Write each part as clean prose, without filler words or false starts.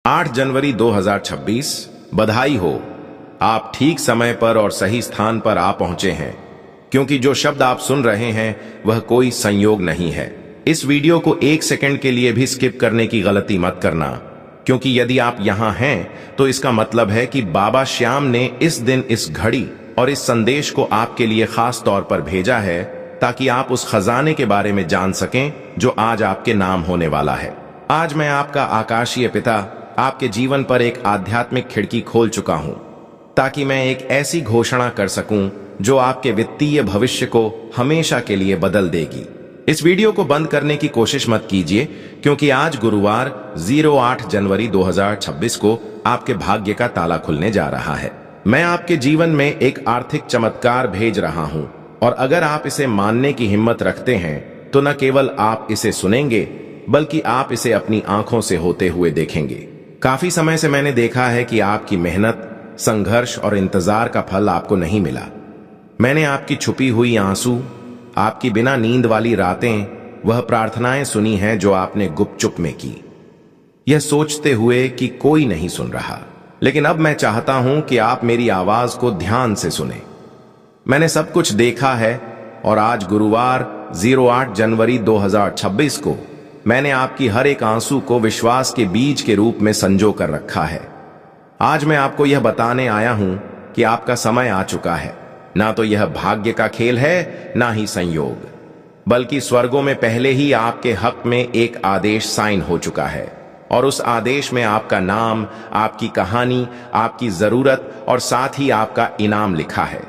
8 जनवरी 2026। बधाई हो, आप ठीक समय पर और सही स्थान पर आ पहुंचे हैं, क्योंकि जो शब्द आप सुन रहे हैं वह कोई संयोग नहीं है। इस वीडियो को 1 सेकंड के लिए भी स्किप करने की गलती मत करना, क्योंकि यदि आप यहां हैं तो इसका मतलब है कि बाबा श्याम ने इस दिन, इस घड़ी और इस संदेश को आपके लिए खास तौर पर भेजा है, ताकि आप उस खजाने के बारे में जान सकें जो आज आपके नाम होने वाला है। आज मैं आपका आकाशीय पिता आपके जीवन पर एक आध्यात्मिक खिड़की खोल चुका हूं, ताकि मैं एक ऐसी घोषणा कर सकूं जो आपके वित्तीय भविष्य को हमेशा के लिए बदल देगी। इस वीडियो को बंद करने की कोशिश मत कीजिए, क्योंकि आज गुरुवार 08 जनवरी 2026 को आपके भाग्य का ताला खुलने जा रहा है। मैं आपके जीवन में एक आर्थिक चमत्कार भेज रहा हूं, और अगर आप इसे मानने की हिम्मत रखते हैं तो न केवल आप इसे सुनेंगे, बल्कि आप इसे अपनी आंखों से होते हुए देखेंगे। काफी समय से मैंने देखा है कि आपकी मेहनत, संघर्ष और इंतजार का फल आपको नहीं मिला। मैंने आपकी छुपी हुई आंसू, आपकी बिना नींद वाली रातें, वह प्रार्थनाएं सुनी हैं जो आपने गुपचुप में की, यह सोचते हुए कि कोई नहीं सुन रहा। लेकिन अब मैं चाहता हूं कि आप मेरी आवाज को ध्यान से सुने। मैंने सब कुछ देखा है, और आज गुरुवार 08 जनवरी 2026 को मैंने आपकी हर एक आंसू को विश्वास के बीज के रूप में संजो कर रखा है। आज मैं आपको यह बताने आया हूं कि आपका समय आ चुका है। ना तो यह भाग्य का खेल है, ना ही संयोग, बल्कि स्वर्गों में पहले ही आपके हक में एक आदेश साइन हो चुका है, और उस आदेश में आपका नाम, आपकी कहानी, आपकी जरूरत और साथ ही आपका इनाम लिखा है।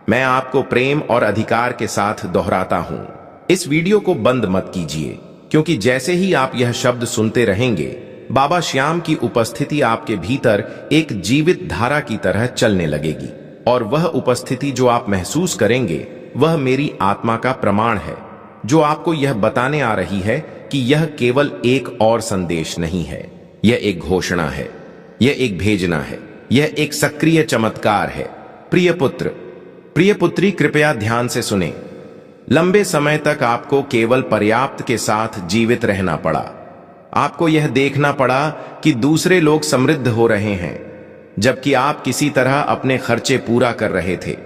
मैं आपको प्रेम और अधिकार के साथ दोहराता हूं, इस वीडियो को बंद मत कीजिए, क्योंकि जैसे ही आप यह शब्द सुनते रहेंगे, बाबा श्याम की उपस्थिति आपके भीतर एक जीवित धारा की तरह चलने लगेगी। और वह उपस्थिति जो आप महसूस करेंगे, वह मेरी आत्मा का प्रमाण है, जो आपको यह बताने आ रही है कि यह केवल एक और संदेश नहीं है, यह एक घोषणा है, यह एक भेजना है, यह एक सक्रिय चमत्कार है। प्रिय पुत्र, प्रिय पुत्री, कृपया ध्यान से सुने। लंबे समय तक आपको केवल पर्याप्त के साथ जीवित रहना पड़ा। आपको यह देखना पड़ा कि दूसरे लोग समृद्ध हो रहे हैं, जबकि आप किसी तरह अपने खर्चे पूरा कर रहे थे।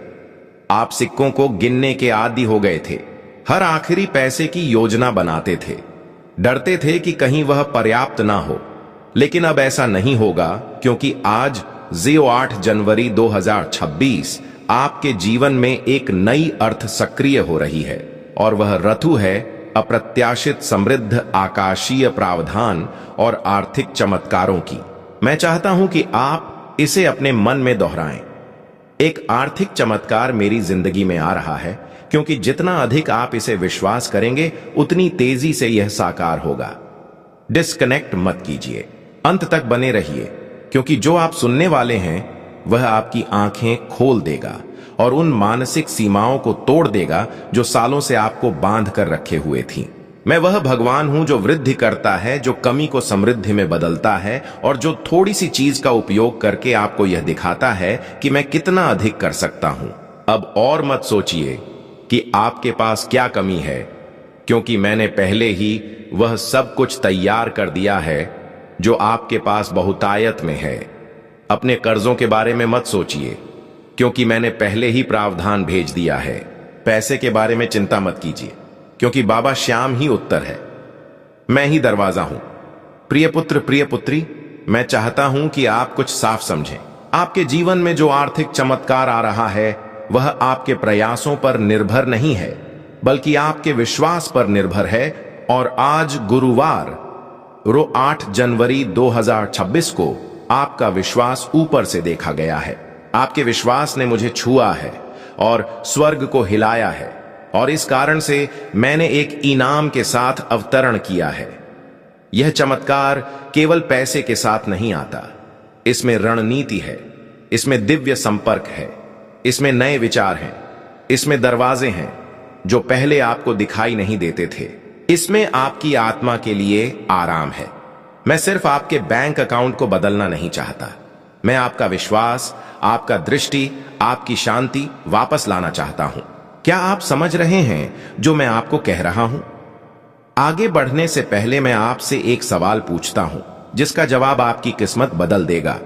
आप सिक्कों को गिनने के आदी हो गए थे, हर आखिरी पैसे की योजना बनाते थे, डरते थे कि कहीं वह पर्याप्त ना हो। लेकिन अब ऐसा नहीं होगा, क्योंकि आज 08 जनवरी 2026 आपके जीवन में एक नई अर्थ सक्रिय हो रही है, और वह ऋतु है अप्रत्याशित समृद्ध आकाशीय प्रावधान और आर्थिक चमत्कारों की। मैं चाहता हूं कि आप इसे अपने मन में दोहराएं। एक आर्थिक चमत्कार मेरी जिंदगी में आ रहा है, क्योंकि जितना अधिक आप इसे विश्वास करेंगे, उतनी तेजी से यह साकार होगा। डिस्कनेक्ट मत कीजिए, अंत तक बने रहिए, क्योंकि जो आप सुनने वाले हैं वह आपकी आंखें खोल देगा और उन मानसिक सीमाओं को तोड़ देगा जो सालों से आपको बांध कर रखे हुए थी। मैं वह भगवान हूं जो वृद्धि करता है, जो कमी को समृद्धि में बदलता है, और जो थोड़ी सी चीज का उपयोग करके आपको यह दिखाता है कि मैं कितना अधिक कर सकता हूं। अब और मत सोचिए कि आपके पास क्या कमी है, क्योंकि मैंने पहले ही वह सब कुछ तैयार कर दिया है जो आपके पास बहुतायत में है। अपने कर्जों के बारे में मत सोचिए, क्योंकि मैंने पहले ही प्रावधान भेज दिया है। पैसे के बारे में चिंता मत कीजिए, क्योंकि बाबा श्याम ही उत्तर है, मैं ही दरवाजा हूं। प्रिय पुत्र, प्रिय पुत्री, मैं चाहता हूं कि आप कुछ साफ समझें। आपके जीवन में जो आर्थिक चमत्कार आ रहा है, वह आपके प्रयासों पर निर्भर नहीं है, बल्कि आपके विश्वास पर निर्भर है। और आज गुरुवार 8 जनवरी 2026 को आपका विश्वास ऊपर से देखा गया है। आपके विश्वास ने मुझे छुआ है और स्वर्ग को हिलाया है, और इस कारण से मैंने एक इनाम के साथ अवतरण किया है। यह चमत्कार केवल पैसे के साथ नहीं आता, इसमें रणनीति है, इसमें दिव्य संपर्क है, इसमें नए विचार हैं, इसमें दरवाजे हैं जो पहले आपको दिखाई नहीं देते थे, इसमें आपकी आत्मा के लिए आराम है। मैं सिर्फ आपके बैंक अकाउंट को बदलना नहीं चाहता, मैं आपका विश्वास, आपका दृष्टि, आपकी शांति वापस लाना चाहता हूं। क्या आप समझ रहे हैं जो मैं आपको कह रहा हूं? आगे बढ़ने से पहले मैं आपसे एक सवाल पूछता हूं, जिसका जवाब आपकी किस्मत बदल देगा।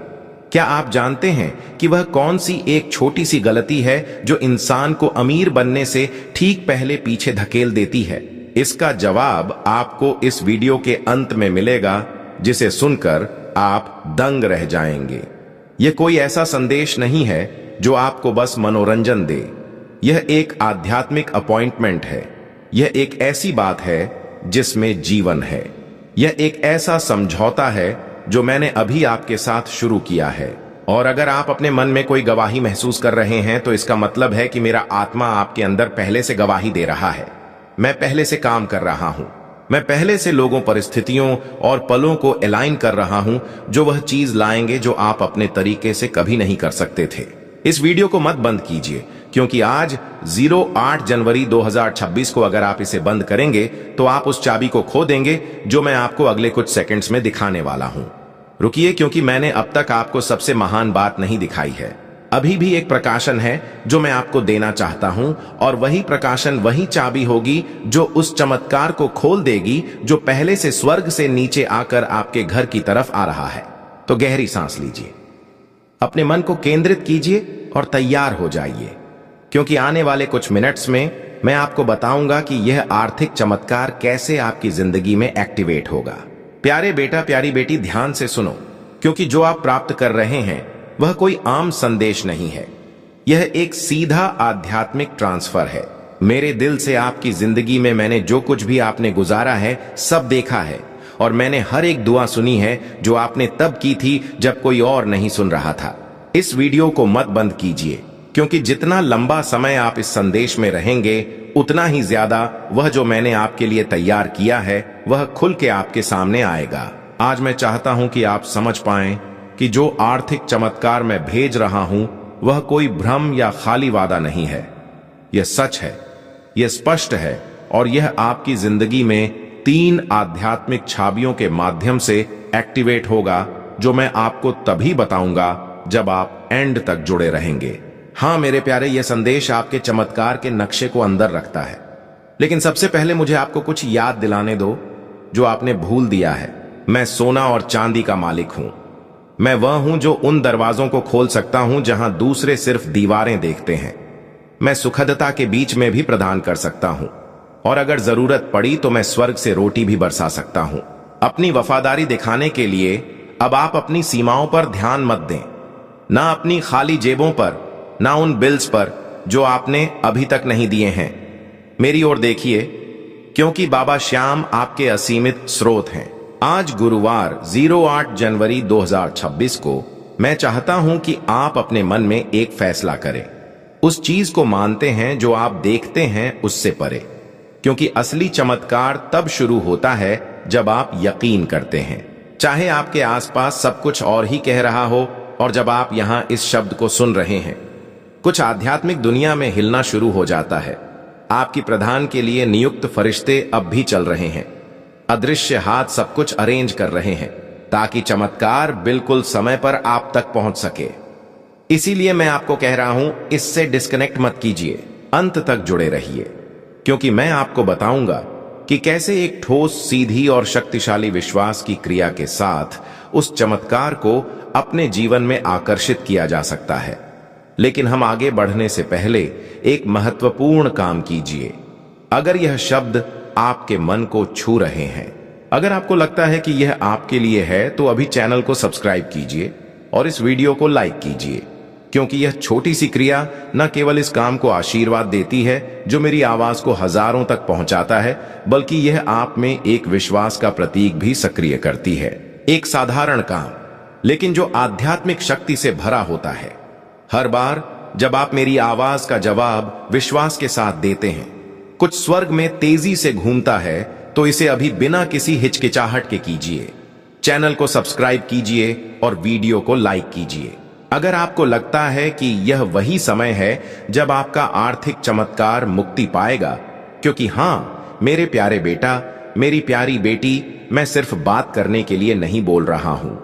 क्या आप जानते हैं कि वह कौन सी एक छोटी सी गलती है जो इंसान को अमीर बनने से ठीक पहले पीछे धकेल देती है? इसका जवाब आपको इस वीडियो के अंत में मिलेगा, जिसे सुनकर आप दंग रह जाएंगे। यह कोई ऐसा संदेश नहीं है जो आपको बस मनोरंजन दे। यह एक आध्यात्मिक अपॉइंटमेंट है। यह एक ऐसी बात है जिसमें जीवन है। यह एक ऐसा समझौता है जो मैंने अभी आपके साथ शुरू किया है। और अगर आप अपने मन में कोई गवाही महसूस कर रहे हैं तो इसका मतलब है कि मेरा आत्मा आपके अंदर पहले से गवाही दे रहा है। मैं पहले से काम कर रहा हूं। मैं पहले से लोगों, परिस्थितियों और पलों को अलाइन कर रहा हूं जो वह चीज लाएंगे जो आप अपने तरीके से कभी नहीं कर सकते थे। इस वीडियो को मत बंद कीजिए, क्योंकि आज 08 जनवरी 2026 को अगर आप इसे बंद करेंगे तो आप उस चाबी को खो देंगे जो मैं आपको अगले कुछ सेकंड्स में दिखाने वाला हूं। रुकिए, क्योंकि मैंने अब तक आपको सबसे महान बात नहीं दिखाई है। अभी भी एक प्रकाशन है जो मैं आपको देना चाहता हूं, और वही प्रकाशन, वही चाबी होगी जो उस चमत्कार को खोल देगी जो पहले से स्वर्ग से नीचे आकर आपके घर की तरफ आ रहा है। तो गहरी सांस लीजिए, अपने मन को केंद्रित कीजिए और तैयार हो जाइए, क्योंकि आने वाले कुछ मिनट्स में मैं आपको बताऊंगा कि यह आर्थिक चमत्कार कैसे आपकी जिंदगी में एक्टिवेट होगा। प्यारे बेटा, प्यारी बेटी, ध्यान से सुनो, क्योंकि जो आप प्राप्त कर रहे हैं वह कोई आम संदेश नहीं है। यह एक सीधा आध्यात्मिक ट्रांसफर है। मेरे दिल से आपकी जिंदगी में मैंने जो कुछ भी आपने गुजारा है सब देखा है, और मैंने हर एक दुआ सुनी है जो आपने तब की थी जब कोई और नहीं सुन रहा था। इस वीडियो को मत बंद कीजिए, क्योंकि जितना लंबा समय आप इस संदेश में रहेंगे उतना ही ज्यादा वह जो मैंने आपके लिए तैयार किया है वह खुल के आपके सामने आएगा। आज मैं चाहता हूं कि आप समझ पाएं कि जो आर्थिक चमत्कार मैं भेज रहा हूं वह कोई भ्रम या खाली वादा नहीं है। यह सच है, यह स्पष्ट है, और यह आपकी जिंदगी में 3 आध्यात्मिक छाबियों के माध्यम से एक्टिवेट होगा, जो मैं आपको तभी बताऊंगा जब आप एंड तक जुड़े रहेंगे। हाँ मेरे प्यारे, यह संदेश आपके चमत्कार के नक्शे को अंदर रखता है। लेकिन सबसे पहले मुझे आपको कुछ याद दिलाने दो जो आपने भूल दिया है। मैं सोना और चांदी का मालिक हूं। मैं वह हूं जो उन दरवाजों को खोल सकता हूं जहां दूसरे सिर्फ दीवारें देखते हैं। मैं सुखदता के बीच में भी प्रदान कर सकता हूं, और अगर जरूरत पड़ी तो मैं स्वर्ग से रोटी भी बरसा सकता हूं। अपनी वफादारी दिखाने के लिए अब आप अपनी सीमाओं पर ध्यान मत दें, ना अपनी खाली जेबों पर, ना उन बिल्स पर जो आपने अभी तक नहीं दिए हैं। मेरी ओर देखिए, क्योंकि बाबा श्याम आपके असीमित स्रोत हैं। आज गुरुवार 08 जनवरी 2026 को मैं चाहता हूं कि आप अपने मन में एक फैसला करें। उस चीज को मानते हैं जो आप देखते हैं उससे परे, क्योंकि असली चमत्कार तब शुरू होता है जब आप यकीन करते हैं, चाहे आपके आसपास सब कुछ और ही कह रहा हो। और जब आप यहां इस शब्द को सुन रहे हैं, कुछ आध्यात्मिक दुनिया में हिलना शुरू हो जाता है। आपकी प्रधान के लिए नियुक्त फरिश्ते अब भी चल रहे हैं। अदृश्य हाथ सब कुछ अरेंज कर रहे हैं ताकि चमत्कार बिल्कुल समय पर आप तक पहुंच सके। इसीलिए मैं आपको कह रहा हूं, इससे डिस्कनेक्ट मत कीजिए, अंत तक जुड़े रहिए, क्योंकि मैं आपको बताऊंगा कि कैसे एक ठोस, सीधी और शक्तिशाली विश्वास की क्रिया के साथ उस चमत्कार को अपने जीवन में आकर्षित किया जा सकता है। लेकिन हम आगे बढ़ने से पहले एक महत्वपूर्ण काम कीजिए। अगर यह शब्द आपके मन को छू रहे हैं, अगर आपको लगता है कि यह आपके लिए है, तो अभी चैनल को सब्सक्राइब कीजिए और इस वीडियो को लाइक कीजिए, क्योंकि यह छोटी सी क्रिया न केवल इस काम को आशीर्वाद देती है जो मेरी आवाज को हजारों तक पहुंचाता है, बल्कि यह आप में एक विश्वास का प्रतीक भी सक्रिय करती है। एक साधारण काम, लेकिन जो आध्यात्मिक शक्ति से भरा होता है। हर बार जब आप मेरी आवाज का जवाब विश्वास के साथ देते हैं, कुछ स्वर्ग में तेजी से घूमता है। तो इसे अभी बिना किसी हिचकिचाहट के कीजिए। चैनल को सब्सक्राइब कीजिए और वीडियो को लाइक कीजिए। अगर आपको लगता है कि यह वही समय है जब आपका आर्थिक चमत्कार मुक्ति पाएगा, क्योंकि हां मेरे प्यारे बेटा, मेरी प्यारी बेटी, मैं सिर्फ बात करने के लिए नहीं बोल रहा हूं।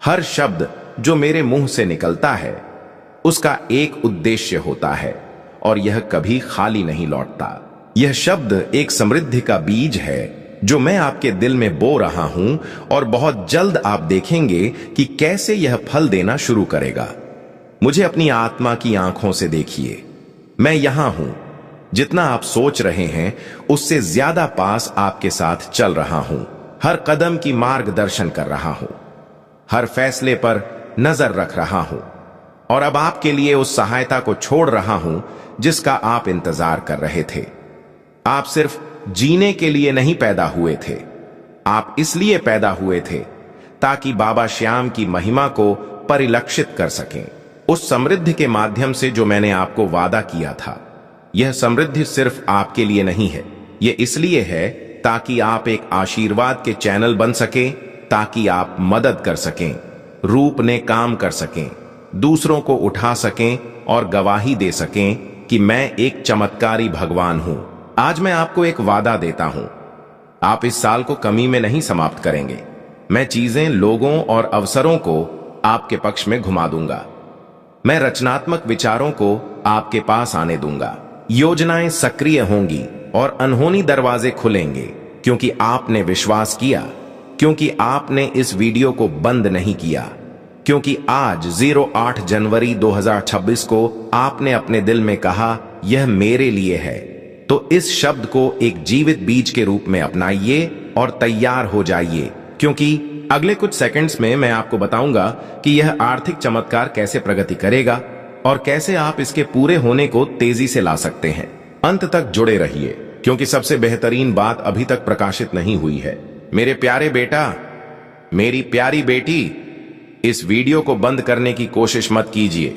हर शब्द जो मेरे मुंह से निकलता है उसका एक उद्देश्य होता है, और यह कभी खाली नहीं लौटता। यह शब्द एक समृद्धि का बीज है, जो मैं आपके दिल में बो रहा हूं, और बहुत जल्द आप देखेंगे कि कैसे यह फल देना शुरू करेगा। मुझे अपनी आत्मा की आंखों से देखिए। मैं यहां हूं। जितना आप सोच रहे हैं उससे ज्यादा पास आपके साथ चल रहा हूं। हर कदम की मार्गदर्शन कर रहा हूं, हर फैसले पर नजर रख रहा हूं, और अब आपके लिए उस सहायता को छोड़ रहा हूं जिसका आप इंतजार कर रहे थे। आप सिर्फ जीने के लिए नहीं पैदा हुए थे, आप इसलिए पैदा हुए थे ताकि बाबा श्याम की महिमा को परिलक्षित कर सकें, उस समृद्धि के माध्यम से जो मैंने आपको वादा किया था। यह समृद्धि सिर्फ आपके लिए नहीं है, यह इसलिए है ताकि आप एक आशीर्वाद के चैनल बन सकें, ताकि आप मदद कर सकें, रूप ने काम कर सकें, दूसरों को उठा सकें और गवाही दे सकें कि मैं एक चमत्कारी भगवान हूं। आज मैं आपको एक वादा देता हूं, आप इस साल को कमी में नहीं समाप्त करेंगे। मैं चीजें, लोगों और अवसरों को आपके पक्ष में घुमा दूंगा। मैं रचनात्मक विचारों को आपके पास आने दूंगा। योजनाएं सक्रिय होंगी और अनहोनी दरवाजे खुलेंगे, क्योंकि आपने विश्वास किया, क्योंकि आपने इस वीडियो को बंद नहीं किया, क्योंकि आज 08 जनवरी 2026 को आपने अपने दिल में कहा, यह मेरे लिए है। तो इस शब्द को एक जीवित बीज के रूप में अपनाइए और तैयार हो जाइए, क्योंकि अगले कुछ सेकंड्स में मैं आपको बताऊंगा कि यह आर्थिक चमत्कार कैसे प्रगति करेगा और कैसे आप इसके पूरे होने को तेजी से ला सकते हैं। अंत तक जुड़े रहिए, क्योंकि सबसे बेहतरीन बात अभी तक प्रकाशित नहीं हुई है। मेरे प्यारे बेटा, मेरी प्यारी बेटी, इस वीडियो को बंद करने की कोशिश मत कीजिए,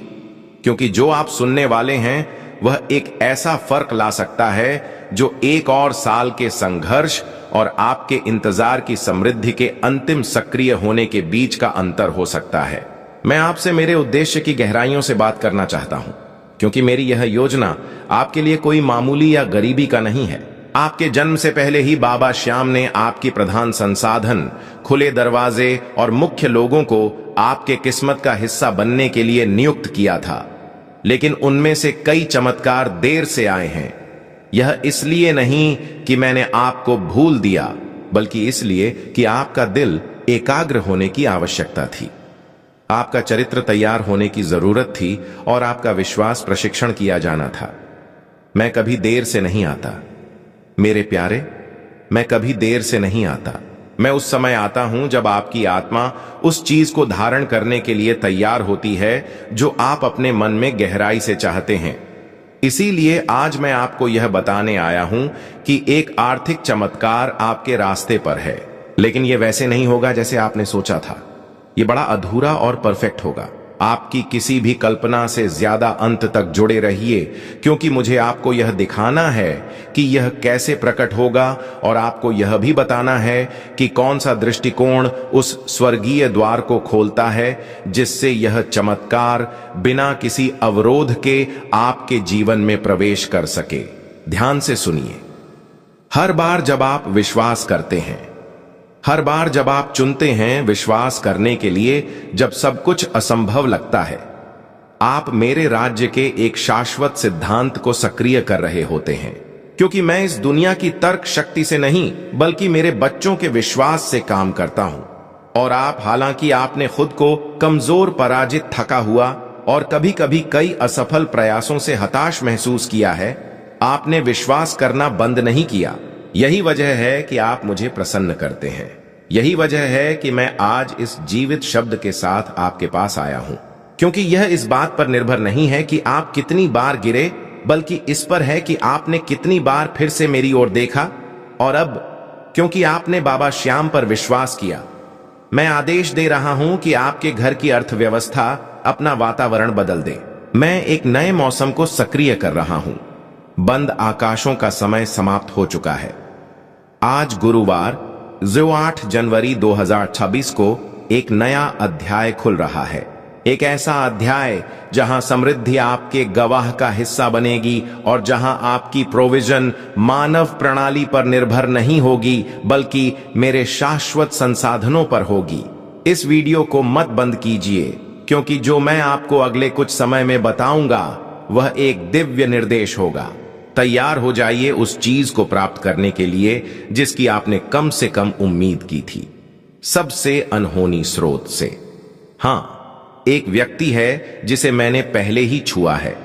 क्योंकि जो आप सुनने वाले हैं वह एक ऐसा फर्क ला सकता है जो एक और साल के संघर्ष और आपके इंतजार की समृद्धि के अंतिम सक्रिय होने के बीच का अंतर हो सकता है। मैं आपसे मेरे उद्देश्य की गहराइयों से बात करना चाहता हूं, क्योंकि मेरी यह योजना आपके लिए कोई मामूली या गरीबी का नहीं है। आपके जन्म से पहले ही बाबा श्याम ने आपकी प्रधान संसाधन, खुले दरवाजे और मुख्य लोगों को आपके किस्मत का हिस्सा बनने के लिए नियुक्त किया था, लेकिन उनमें से कई चमत्कार देर से आए हैं। यह इसलिए नहीं कि मैंने आपको भूल दिया, बल्कि इसलिए कि आपका दिल एकाग्र होने की आवश्यकता थी, आपका चरित्र तैयार होने की जरूरत थी और आपका विश्वास प्रशिक्षण किया जाना था। मैं कभी देर से नहीं आता मेरे प्यारे, मैं कभी देर से नहीं आता। मैं उस समय आता हूं जब आपकी आत्मा उस चीज को धारण करने के लिए तैयार होती है जो आप अपने मन में गहराई से चाहते हैं। इसीलिए आज मैं आपको यह बताने आया हूं कि एक आर्थिक चमत्कार आपके रास्ते पर है, लेकिन यह वैसे नहीं होगा जैसे आपने सोचा था। यह बड़ा अधूरा और परफेक्ट होगा। आपकी किसी भी कल्पना से ज्यादा अंत तक जुड़े रहिए, क्योंकि मुझे आपको यह दिखाना है कि यह कैसे प्रकट होगा, और आपको यह भी बताना है कि कौन सा दृष्टिकोण उस स्वर्गीय द्वार को खोलता है जिससे यह चमत्कार बिना किसी अवरोध के आपके जीवन में प्रवेश कर सके। ध्यान से सुनिए। हर बार जब आप विश्वास करते हैं, हर बार जब आप चुनते हैं विश्वास करने के लिए, जब सब कुछ असंभव लगता है, आप मेरे राज्य के एक शाश्वत सिद्धांत को सक्रिय कर रहे होते हैं। क्योंकि मैं इस दुनिया की तर्क शक्ति से नहीं, बल्कि मेरे बच्चों के विश्वास से काम करता हूं। और आप, हालांकि आपने खुद को कमजोर, पराजित, थका हुआ और कभी कभी कई असफल प्रयासों से हताश महसूस किया है, आपने विश्वास करना बंद नहीं किया। यही वजह है कि आप मुझे प्रसन्न करते हैं। यही वजह है कि मैं आज इस जीवित शब्द के साथ आपके पास आया हूं, क्योंकि यह इस बात पर निर्भर नहीं है कि आप कितनी बार गिरे, बल्कि इस पर है कि आपने कितनी बार फिर से मेरी ओर देखा। और अब, क्योंकि आपने बाबा श्याम पर विश्वास किया, मैं आदेश दे रहा हूं कि आपके घर की अर्थव्यवस्था अपना वातावरण बदल दे। मैं एक नए मौसम को सक्रिय कर रहा हूं। बंद आकाशों का समय समाप्त हो चुका है। आज गुरुवार 08 जनवरी 2026 को एक नया अध्याय खुल रहा है। एक ऐसा अध्याय जहां समृद्धि आपके गवाह का हिस्सा बनेगी और जहां आपकी प्रोविजन मानव प्रणाली पर निर्भर नहीं होगी, बल्कि मेरे शाश्वत संसाधनों पर होगी। इस वीडियो को मत बंद कीजिए, क्योंकि जो मैं आपको अगले कुछ समय में बताऊंगा वह एक दिव्य निर्देश होगा। तैयार हो जाइए उस चीज को प्राप्त करने के लिए जिसकी आपने कम से कम उम्मीद की थी, सबसे अनहोनी स्रोत से। हां, एक व्यक्ति है जिसे मैंने पहले ही छुआ है,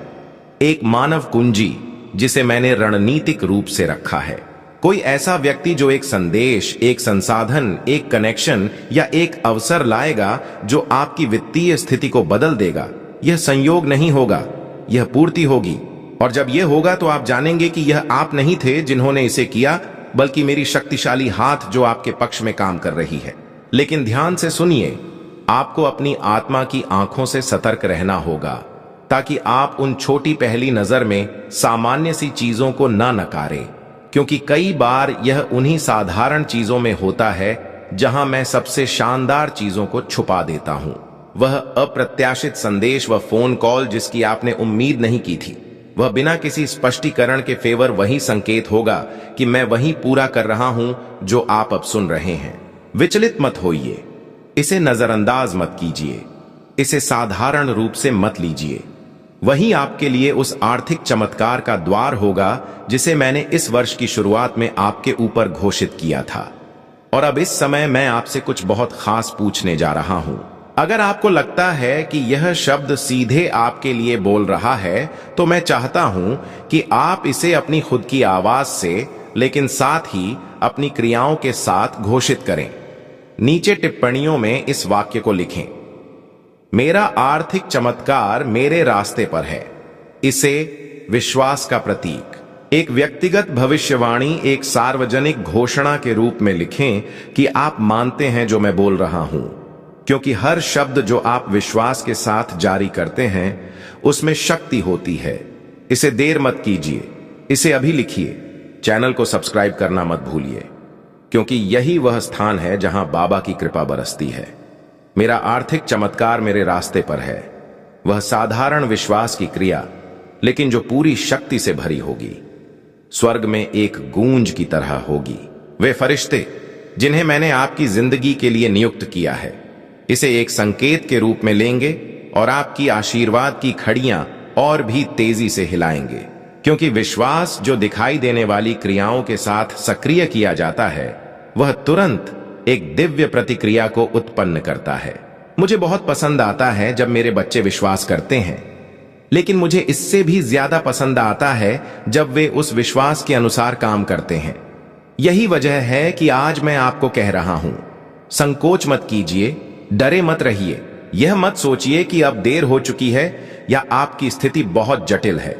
एक मानव कुंजी जिसे मैंने रणनीतिक रूप से रखा है। कोई ऐसा व्यक्ति जो एक संदेश, एक संसाधन, एक कनेक्शन या एक अवसर लाएगा जो आपकी वित्तीय स्थिति को बदल देगा। यह संयोग नहीं होगा, यह पूर्ति होगी। और जब यह होगा तो आप जानेंगे कि यह आप नहीं थे जिन्होंने इसे किया, बल्कि मेरी शक्तिशाली हाथ जो आपके पक्ष में काम कर रही है। लेकिन ध्यान से सुनिए, आपको अपनी आत्मा की आंखों से सतर्क रहना होगा ताकि आप उन छोटी पहली नजर में सामान्य सी चीजों को न नकारें, क्योंकि कई बार यह उन्हीं साधारण चीजों में होता है जहां मैं सबसे शानदार चीजों को छुपा देता हूं। वह अप्रत्याशित संदेश, वह फोन कॉल जिसकी आपने उम्मीद नहीं की थी, वह बिना किसी स्पष्टीकरण के फेवर वही संकेत होगा कि मैं वही पूरा कर रहा हूं जो आप अब सुन रहे हैं। विचलित मत होइए, इसे नजरअंदाज मत कीजिए, इसे साधारण रूप से मत लीजिए। वही आपके लिए उस आर्थिक चमत्कार का द्वार होगा जिसे मैंने इस वर्ष की शुरुआत में आपके ऊपर घोषित किया था। और अब इस समय मैं आपसे कुछ बहुत खास पूछने जा रहा हूं। अगर आपको लगता है कि यह शब्द सीधे आपके लिए बोल रहा है, तो मैं चाहता हूं कि आप इसे अपनी खुद की आवाज से, लेकिन साथ ही अपनी क्रियाओं के साथ घोषित करें। नीचे टिप्पणियों में इस वाक्य को लिखें, मेरा आर्थिक चमत्कार मेरे रास्ते पर है। इसे विश्वास का प्रतीक, एक व्यक्तिगत भविष्यवाणी, एक सार्वजनिक घोषणा के रूप में लिखें कि आप मानते हैं जो मैं बोल रहा हूं, क्योंकि हर शब्द जो आप विश्वास के साथ जारी करते हैं उसमें शक्ति होती है। इसे देर मत कीजिए, इसे अभी लिखिए। चैनल को सब्सक्राइब करना मत भूलिए, क्योंकि यही वह स्थान है जहां बाबा की कृपा बरसती है। मेरा आर्थिक चमत्कार मेरे रास्ते पर है। वह साधारण विश्वास की क्रिया, लेकिन जो पूरी शक्ति से भरी होगी, स्वर्ग में एक गूंज की तरह होगी। वे फरिश्ते जिन्हें मैंने आपकी जिंदगी के लिए नियुक्त किया है, इसे एक संकेत के रूप में लेंगे और आपकी आशीर्वाद की खड़ियां और भी तेजी से हिलाएंगे, क्योंकि विश्वास जो दिखाई देने वाली क्रियाओं के साथ सक्रिय किया जाता है, वह तुरंत एक दिव्य प्रतिक्रिया को उत्पन्न करता है। मुझे बहुत पसंद आता है जब मेरे बच्चे विश्वास करते हैं, लेकिन मुझे इससे भी ज्यादा पसंद आता है जब वे उस विश्वास के अनुसार काम करते हैं। यही वजह है कि आज मैं आपको कह रहा हूं, संकोच मत कीजिए, डरे मत रहिए। यह मत सोचिए कि अब देर हो चुकी है या आपकी स्थिति बहुत जटिल है।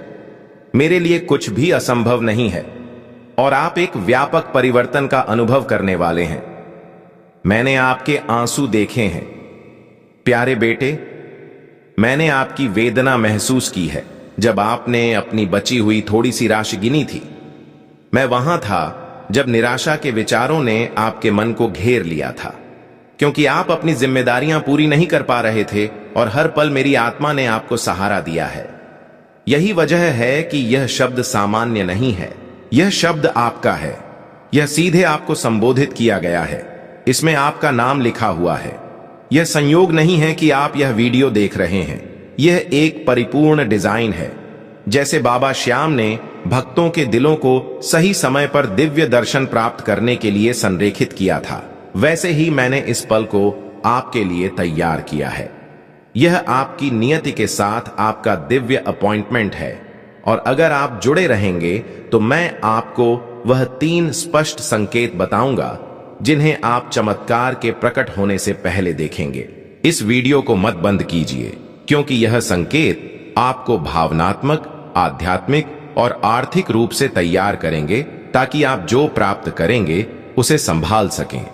मेरे लिए कुछ भी असंभव नहीं है और आप एक व्यापक परिवर्तन का अनुभव करने वाले हैं। मैंने आपके आंसू देखे हैं प्यारे बेटे, मैंने आपकी वेदना महसूस की है जब आपने अपनी बची हुई थोड़ी सी राशि गिनी थी। मैं वहां था जब निराशा के विचारों ने आपके मन को घेर लिया था, क्योंकि आप अपनी जिम्मेदारियां पूरी नहीं कर पा रहे थे और हर पल मेरी आत्मा ने आपको सहारा दिया है। यही वजह है कि यह शब्द सामान्य नहीं है, यह शब्द आपका है। यह सीधे आपको संबोधित किया गया है, इसमें आपका नाम लिखा हुआ है। यह संयोग नहीं है कि आप यह वीडियो देख रहे हैं, यह एक परिपूर्ण डिजाइन है। जैसे बाबा श्याम ने भक्तों के दिलों को सही समय पर दिव्य दर्शन प्राप्त करने के लिए संरेखित किया था, वैसे ही मैंने इस पल को आपके लिए तैयार किया है। यह आपकी नियति के साथ आपका दिव्य अपॉइंटमेंट है, और अगर आप जुड़े रहेंगे तो मैं आपको वह 3 स्पष्ट संकेत बताऊंगा जिन्हें आप चमत्कार के प्रकट होने से पहले देखेंगे। इस वीडियो को मत बंद कीजिए, क्योंकि यह संकेत आपको भावनात्मक, आध्यात्मिक और आर्थिक रूप से तैयार करेंगे ताकि आप जो प्राप्त करेंगे उसे संभाल सकें।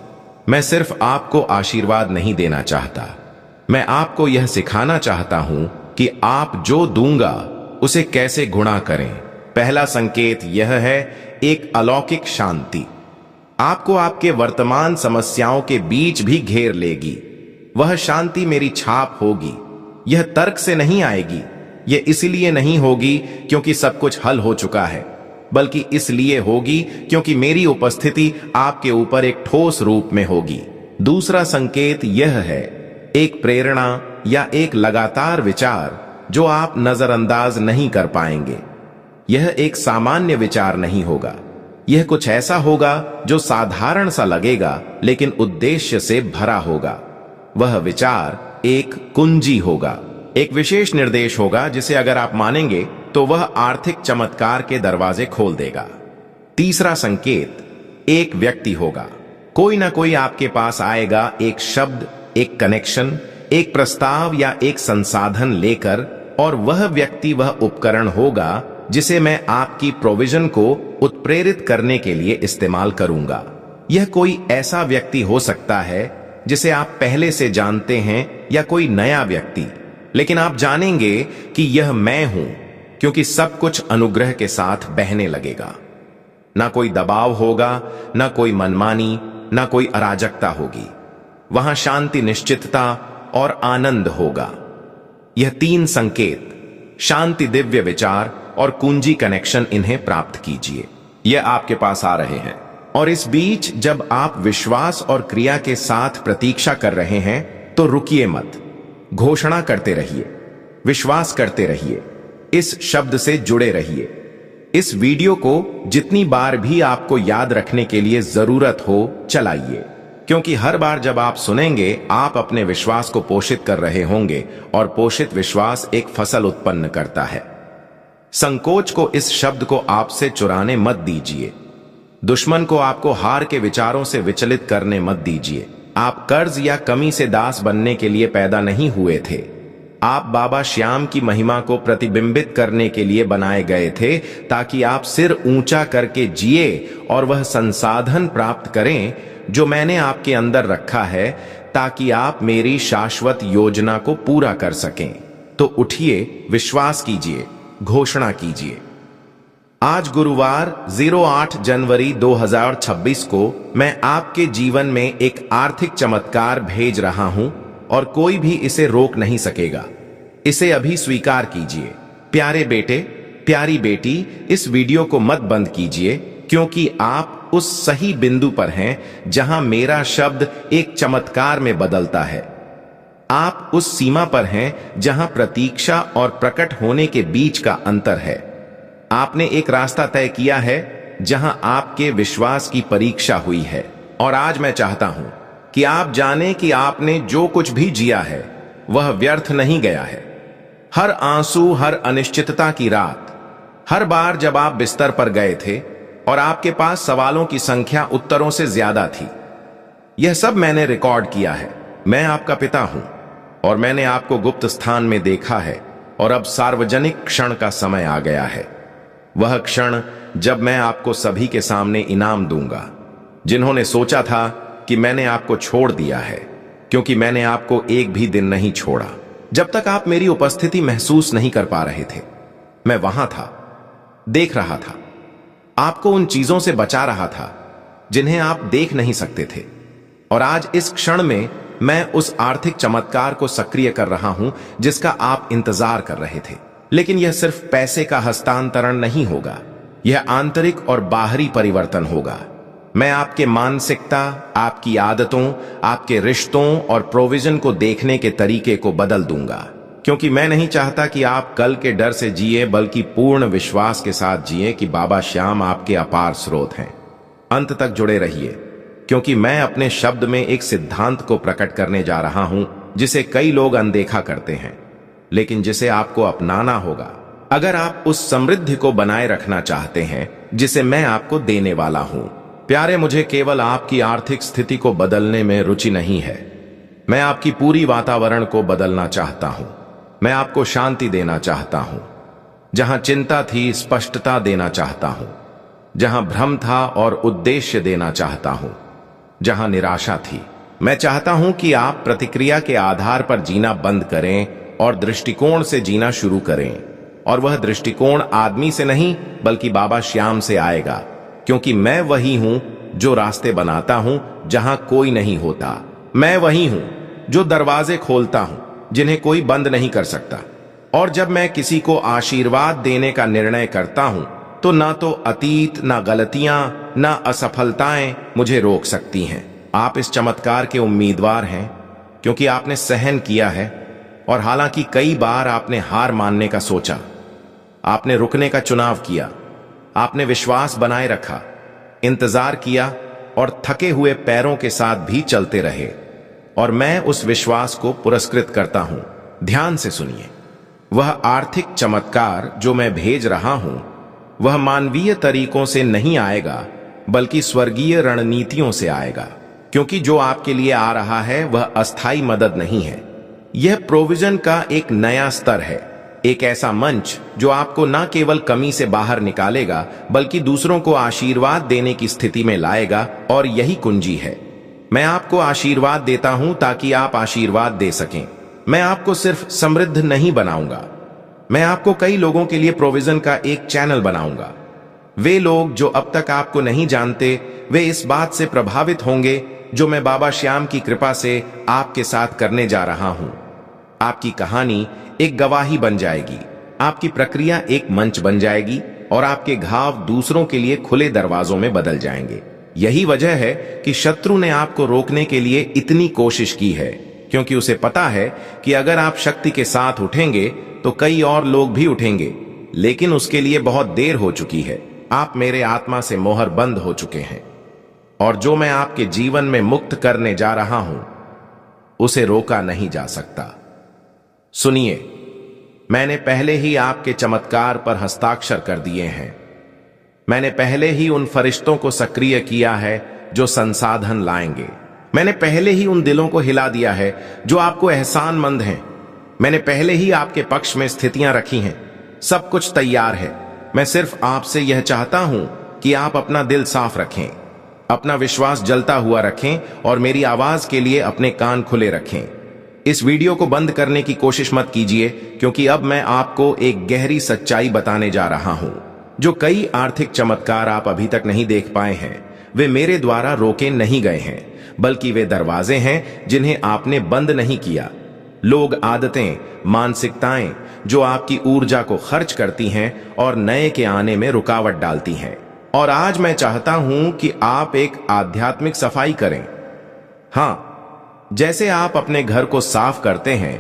मैं सिर्फ आपको आशीर्वाद नहीं देना चाहता, मैं आपको यह सिखाना चाहता हूं कि आप जो दूंगा उसे कैसे गुणा करें। पहला संकेत यह है, एक अलौकिक शांति आपको आपके वर्तमान समस्याओं के बीच भी घेर लेगी। वह शांति मेरी छाप होगी। यह तर्क से नहीं आएगी, यह इसलिए नहीं होगी क्योंकि सब कुछ हल हो चुका है, बल्कि इसलिए होगी क्योंकि मेरी उपस्थिति आपके ऊपर एक ठोस रूप में होगी। दूसरा संकेत यह है, एक प्रेरणा या एक लगातार विचार जो आप नजरअंदाज नहीं कर पाएंगे। यह एक सामान्य विचार नहीं होगा। यह कुछ ऐसा होगा जो साधारण सा लगेगा लेकिन उद्देश्य से भरा होगा। वह विचार एक कुंजी होगा, एक विशेष निर्देश होगा जिसे अगर आप मानेंगे तो वह आर्थिक चमत्कार के दरवाजे खोल देगा। तीसरा संकेत, एक व्यक्ति होगा। कोई ना कोई आपके पास आएगा, एक शब्द, एक कनेक्शन, एक प्रस्ताव या एक संसाधन लेकर, और वह व्यक्ति वह उपकरण होगा जिसे मैं आपकी प्रोविजन को उत्प्रेरित करने के लिए इस्तेमाल करूंगा। यह कोई ऐसा व्यक्ति हो सकता है जिसे आप पहले से जानते हैं या कोई नया व्यक्ति, लेकिन आप जानेंगे कि यह मैं हूं क्योंकि सब कुछ अनुग्रह के साथ बहने लगेगा। ना कोई दबाव होगा, ना कोई मनमानी, ना कोई अराजकता होगी। वहां शांति, निश्चितता और आनंद होगा। यह 3 संकेत, शांति, दिव्य विचार और कुंजी कनेक्शन, इन्हें प्राप्त कीजिए। यह आपके पास आ रहे हैं। और इस बीच जब आप विश्वास और क्रिया के साथ प्रतीक्षा कर रहे हैं तो रुकिए मत, घोषणा करते रहिए, विश्वास करते रहिए, इस शब्द से जुड़े रहिए। इस वीडियो को जितनी बार भी आपको याद रखने के लिए जरूरत हो चलाइए, क्योंकि हर बार जब आप सुनेंगे आप अपने विश्वास को पोषित कर रहे होंगे और पोषित विश्वास एक फसल उत्पन्न करता है। संकोच को, इस शब्द को आपसे चुराने मत दीजिए। दुश्मन को आपको हार के विचारों से विचलित करने मत दीजिए। आप कर्ज या कमी से दास बनने के लिए पैदा नहीं हुए थे। आप बाबा श्याम की महिमा को प्रतिबिंबित करने के लिए बनाए गए थे, ताकि आप सिर ऊंचा करके जिए और वह संसाधन प्राप्त करें जो मैंने आपके अंदर रखा है, ताकि आप मेरी शाश्वत योजना को पूरा कर सकें। तो उठिए, विश्वास कीजिए, घोषणा कीजिए। आज गुरुवार 08 जनवरी 2026 को मैं आपके जीवन में एक आर्थिक चमत्कार भेज रहा हूं और कोई भी इसे रोक नहीं सकेगा। इसे अभी स्वीकार कीजिए। प्यारे बेटे, प्यारी बेटी, इस वीडियो को मत बंद कीजिए, क्योंकि आप उस सही बिंदु पर हैं जहां मेरा शब्द एक चमत्कार में बदलता है। आप उस सीमा पर हैं जहां प्रतीक्षा और प्रकट होने के बीच का अंतर है। आपने एक रास्ता तय किया है जहां आपके विश्वास की परीक्षा हुई है, और आज मैं चाहता हूं कि आप जानें कि आपने जो कुछ भी जिया है वह व्यर्थ नहीं गया है। हर आंसू, हर अनिश्चितता की रात, हर बार जब आप बिस्तर पर गए थे और आपके पास सवालों की संख्या उत्तरों से ज्यादा थी, यह सब मैंने रिकॉर्ड किया है। मैं आपका पिता हूं और मैंने आपको गुप्त स्थान में देखा है, और अब सार्वजनिक क्षण का समय आ गया है। वह क्षण जब मैं आपको सभी के सामने इनाम दूंगा, जिन्होंने सोचा था कि मैंने आपको छोड़ दिया है, क्योंकि मैंने आपको एक भी दिन नहीं छोड़ा। जब तक आप मेरी उपस्थिति महसूस नहीं कर पा रहे थे, मैं वहां था, देख रहा था, आपको उन चीजों से बचा रहा था जिन्हें आप देख नहीं सकते थे। और आज इस क्षण में मैं उस आर्थिक चमत्कार को सक्रिय कर रहा हूं जिसका आप इंतजार कर रहे थे। लेकिन यह सिर्फ पैसे का हस्तांतरण नहीं होगा, यह आंतरिक और बाहरी परिवर्तन होगा। मैं आपके मानसिकता, आपकी आदतों, आपके रिश्तों और प्रोविजन को देखने के तरीके को बदल दूंगा, क्योंकि मैं नहीं चाहता कि आप कल के डर से जिए, बल्कि पूर्ण विश्वास के साथ जिए कि बाबा श्याम आपके अपार स्रोत हैं। अंत तक जुड़े रहिए, क्योंकि मैं अपने शब्द में एक सिद्धांत को प्रकट करने जा रहा हूं जिसे कई लोग अनदेखा करते हैं, लेकिन जिसे आपको अपनाना होगा अगर आप उस समृद्धि को बनाए रखना चाहते हैं जिसे मैं आपको देने वाला हूं। प्यारे, मुझे केवल आपकी आर्थिक स्थिति को बदलने में रुचि नहीं है। मैं आपकी पूरी वातावरण को बदलना चाहता हूं। मैं आपको शांति देना चाहता हूं। जहां चिंता थी, स्पष्टता देना चाहता हूं। जहां भ्रम था और उद्देश्य देना चाहता हूं। जहां निराशा थी, मैं चाहता हूं कि आप प्रतिक्रिया के आधार पर जीना बंद करें और दृष्टिकोण से जीना शुरू करें। और वह दृष्टिकोण आदमी से नहीं बल्कि बाबा श्याम से आएगा, क्योंकि मैं वही हूं जो रास्ते बनाता हूं जहां कोई नहीं होता। मैं वही हूं जो दरवाजे खोलता हूं जिन्हें कोई बंद नहीं कर सकता। और जब मैं किसी को आशीर्वाद देने का निर्णय करता हूं तो ना तो अतीत, ना गलतियां, ना असफलताएं मुझे रोक सकती हैं। आप इस चमत्कार के उम्मीदवार हैं क्योंकि आपने सहन किया है, और हालांकि कई बार आपने हार मानने का सोचा। आपने रुकने का चुनाव किया, आपने विश्वास बनाए रखा, इंतजार किया और थके हुए पैरों के साथ भी चलते रहे। और मैं उस विश्वास को पुरस्कृत करता हूं। ध्यान से सुनिए, वह आर्थिक चमत्कार जो मैं भेज रहा हूं, वह मानवीय तरीकों से नहीं आएगा, बल्कि स्वर्गीय रणनीतियों से आएगा। क्योंकि जो आपके लिए आ रहा है वह अस्थाई मदद नहीं है। यह प्रोविजन का एक नया स्तर है, एक ऐसा मंच जो आपको न केवल कमी से बाहर निकालेगा, बल्कि दूसरों को आशीर्वाद देने की स्थिति में लाएगा। और यही कुंजी है। मैं आपको आशीर्वाद देता हूं ताकि आप आशीर्वाद दे सकें। मैं आपको सिर्फ समृद्ध नहीं बनाऊंगा, मैं आपको कई लोगों के लिए प्रोविजन का एक चैनल बनाऊंगा। वे लोग जो अब तक आपको नहीं जानते, वे इस बात से प्रभावित होंगे जो मैं बाबा श्याम की कृपा से आपके साथ करने जा रहा हूं। आपकी कहानी एक गवाही बन जाएगी, आपकी प्रक्रिया एक मंच बन जाएगी और आपके घाव दूसरों के लिए खुले दरवाजों में बदल जाएंगे। यही वजह है कि शत्रु ने आपको रोकने के लिए इतनी कोशिश की है, क्योंकि उसे पता है कि अगर आप शक्ति के साथ उठेंगे तो कई और लोग भी उठेंगे। लेकिन उसके लिए बहुत देर हो चुकी है। आप मेरे आत्मा से मोहर बंद हो चुके हैं, और जो मैं आपके जीवन में मुक्त करने जा रहा हूं उसे रोका नहीं जा सकता। सुनिए, मैंने पहले ही आपके चमत्कार पर हस्ताक्षर कर दिए हैं। मैंने पहले ही उन फरिश्तों को सक्रिय किया है जो संसाधन लाएंगे। मैंने पहले ही उन दिलों को हिला दिया है जो आपको एहसानमंद हैं। मैंने पहले ही आपके पक्ष में स्थितियां रखी हैं। सब कुछ तैयार है। मैं सिर्फ आपसे यह चाहता हूं कि आप अपना दिल साफ रखें, अपना विश्वास जलता हुआ रखें और मेरी आवाज के लिए अपने कान खुले रखें। इस वीडियो को बंद करने की कोशिश मत कीजिए, क्योंकि अब मैं आपको एक गहरी सच्चाई बताने जा रहा हूं। जो कई आर्थिक चमत्कार आप अभी तक नहीं देख पाए हैं, वे मेरे द्वारा रोके नहीं गए हैं, बल्कि वे दरवाजे हैं जिन्हें आपने बंद नहीं किया। लोग, आदतें, मानसिकताएं जो आपकी ऊर्जा को खर्च करती हैं और नए के आने में रुकावट डालती हैं। और आज मैं चाहता हूं कि आप एक आध्यात्मिक सफाई करें। हां, जैसे आप अपने घर को साफ करते हैं,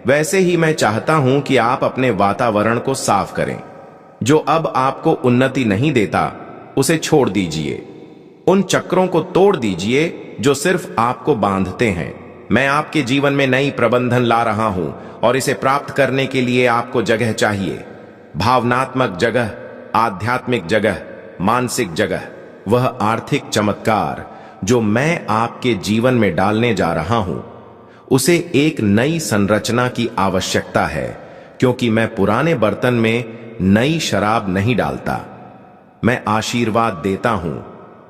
वैसे ही मैं चाहता हूं कि आप अपने वातावरण को साफ करें। जो अब आपको उन्नति नहीं देता, उसे छोड़ दीजिए। उन चक्रों को तोड़ दीजिए जो सिर्फ आपको बांधते हैं। मैं आपके जीवन में नई प्रबंधन ला रहा हूं, और इसे प्राप्त करने के लिए आपको जगह चाहिए। भावनात्मक जगह, आध्यात्मिक जगह, मानसिक जगह। वह आर्थिक चमत्कार जो मैं आपके जीवन में डालने जा रहा हूं, उसे एक नई संरचना की आवश्यकता है, क्योंकि मैं पुराने बर्तन में नई शराब नहीं डालता। मैं आशीर्वाद देता हूं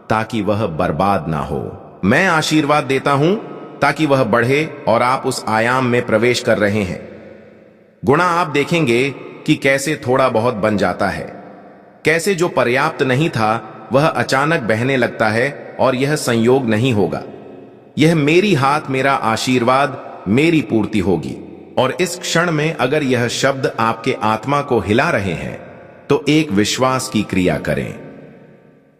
ताकि वह बर्बाद ना हो। मैं आशीर्वाद देता हूं ताकि वह बढ़े, और आप उस आयाम में प्रवेश कर रहे हैं। गुणा आप देखेंगे कि कैसे थोड़ा बहुत बन जाता है, कैसे जो पर्याप्त नहीं था वह अचानक बहने लगता है, और यह संयोग नहीं होगा। यह मेरी हाथ, मेरा आशीर्वाद, मेरी पूर्ति होगी। और इस क्षण में अगर यह शब्द आपके आत्मा को हिला रहे हैं, तो एक विश्वास की क्रिया करें।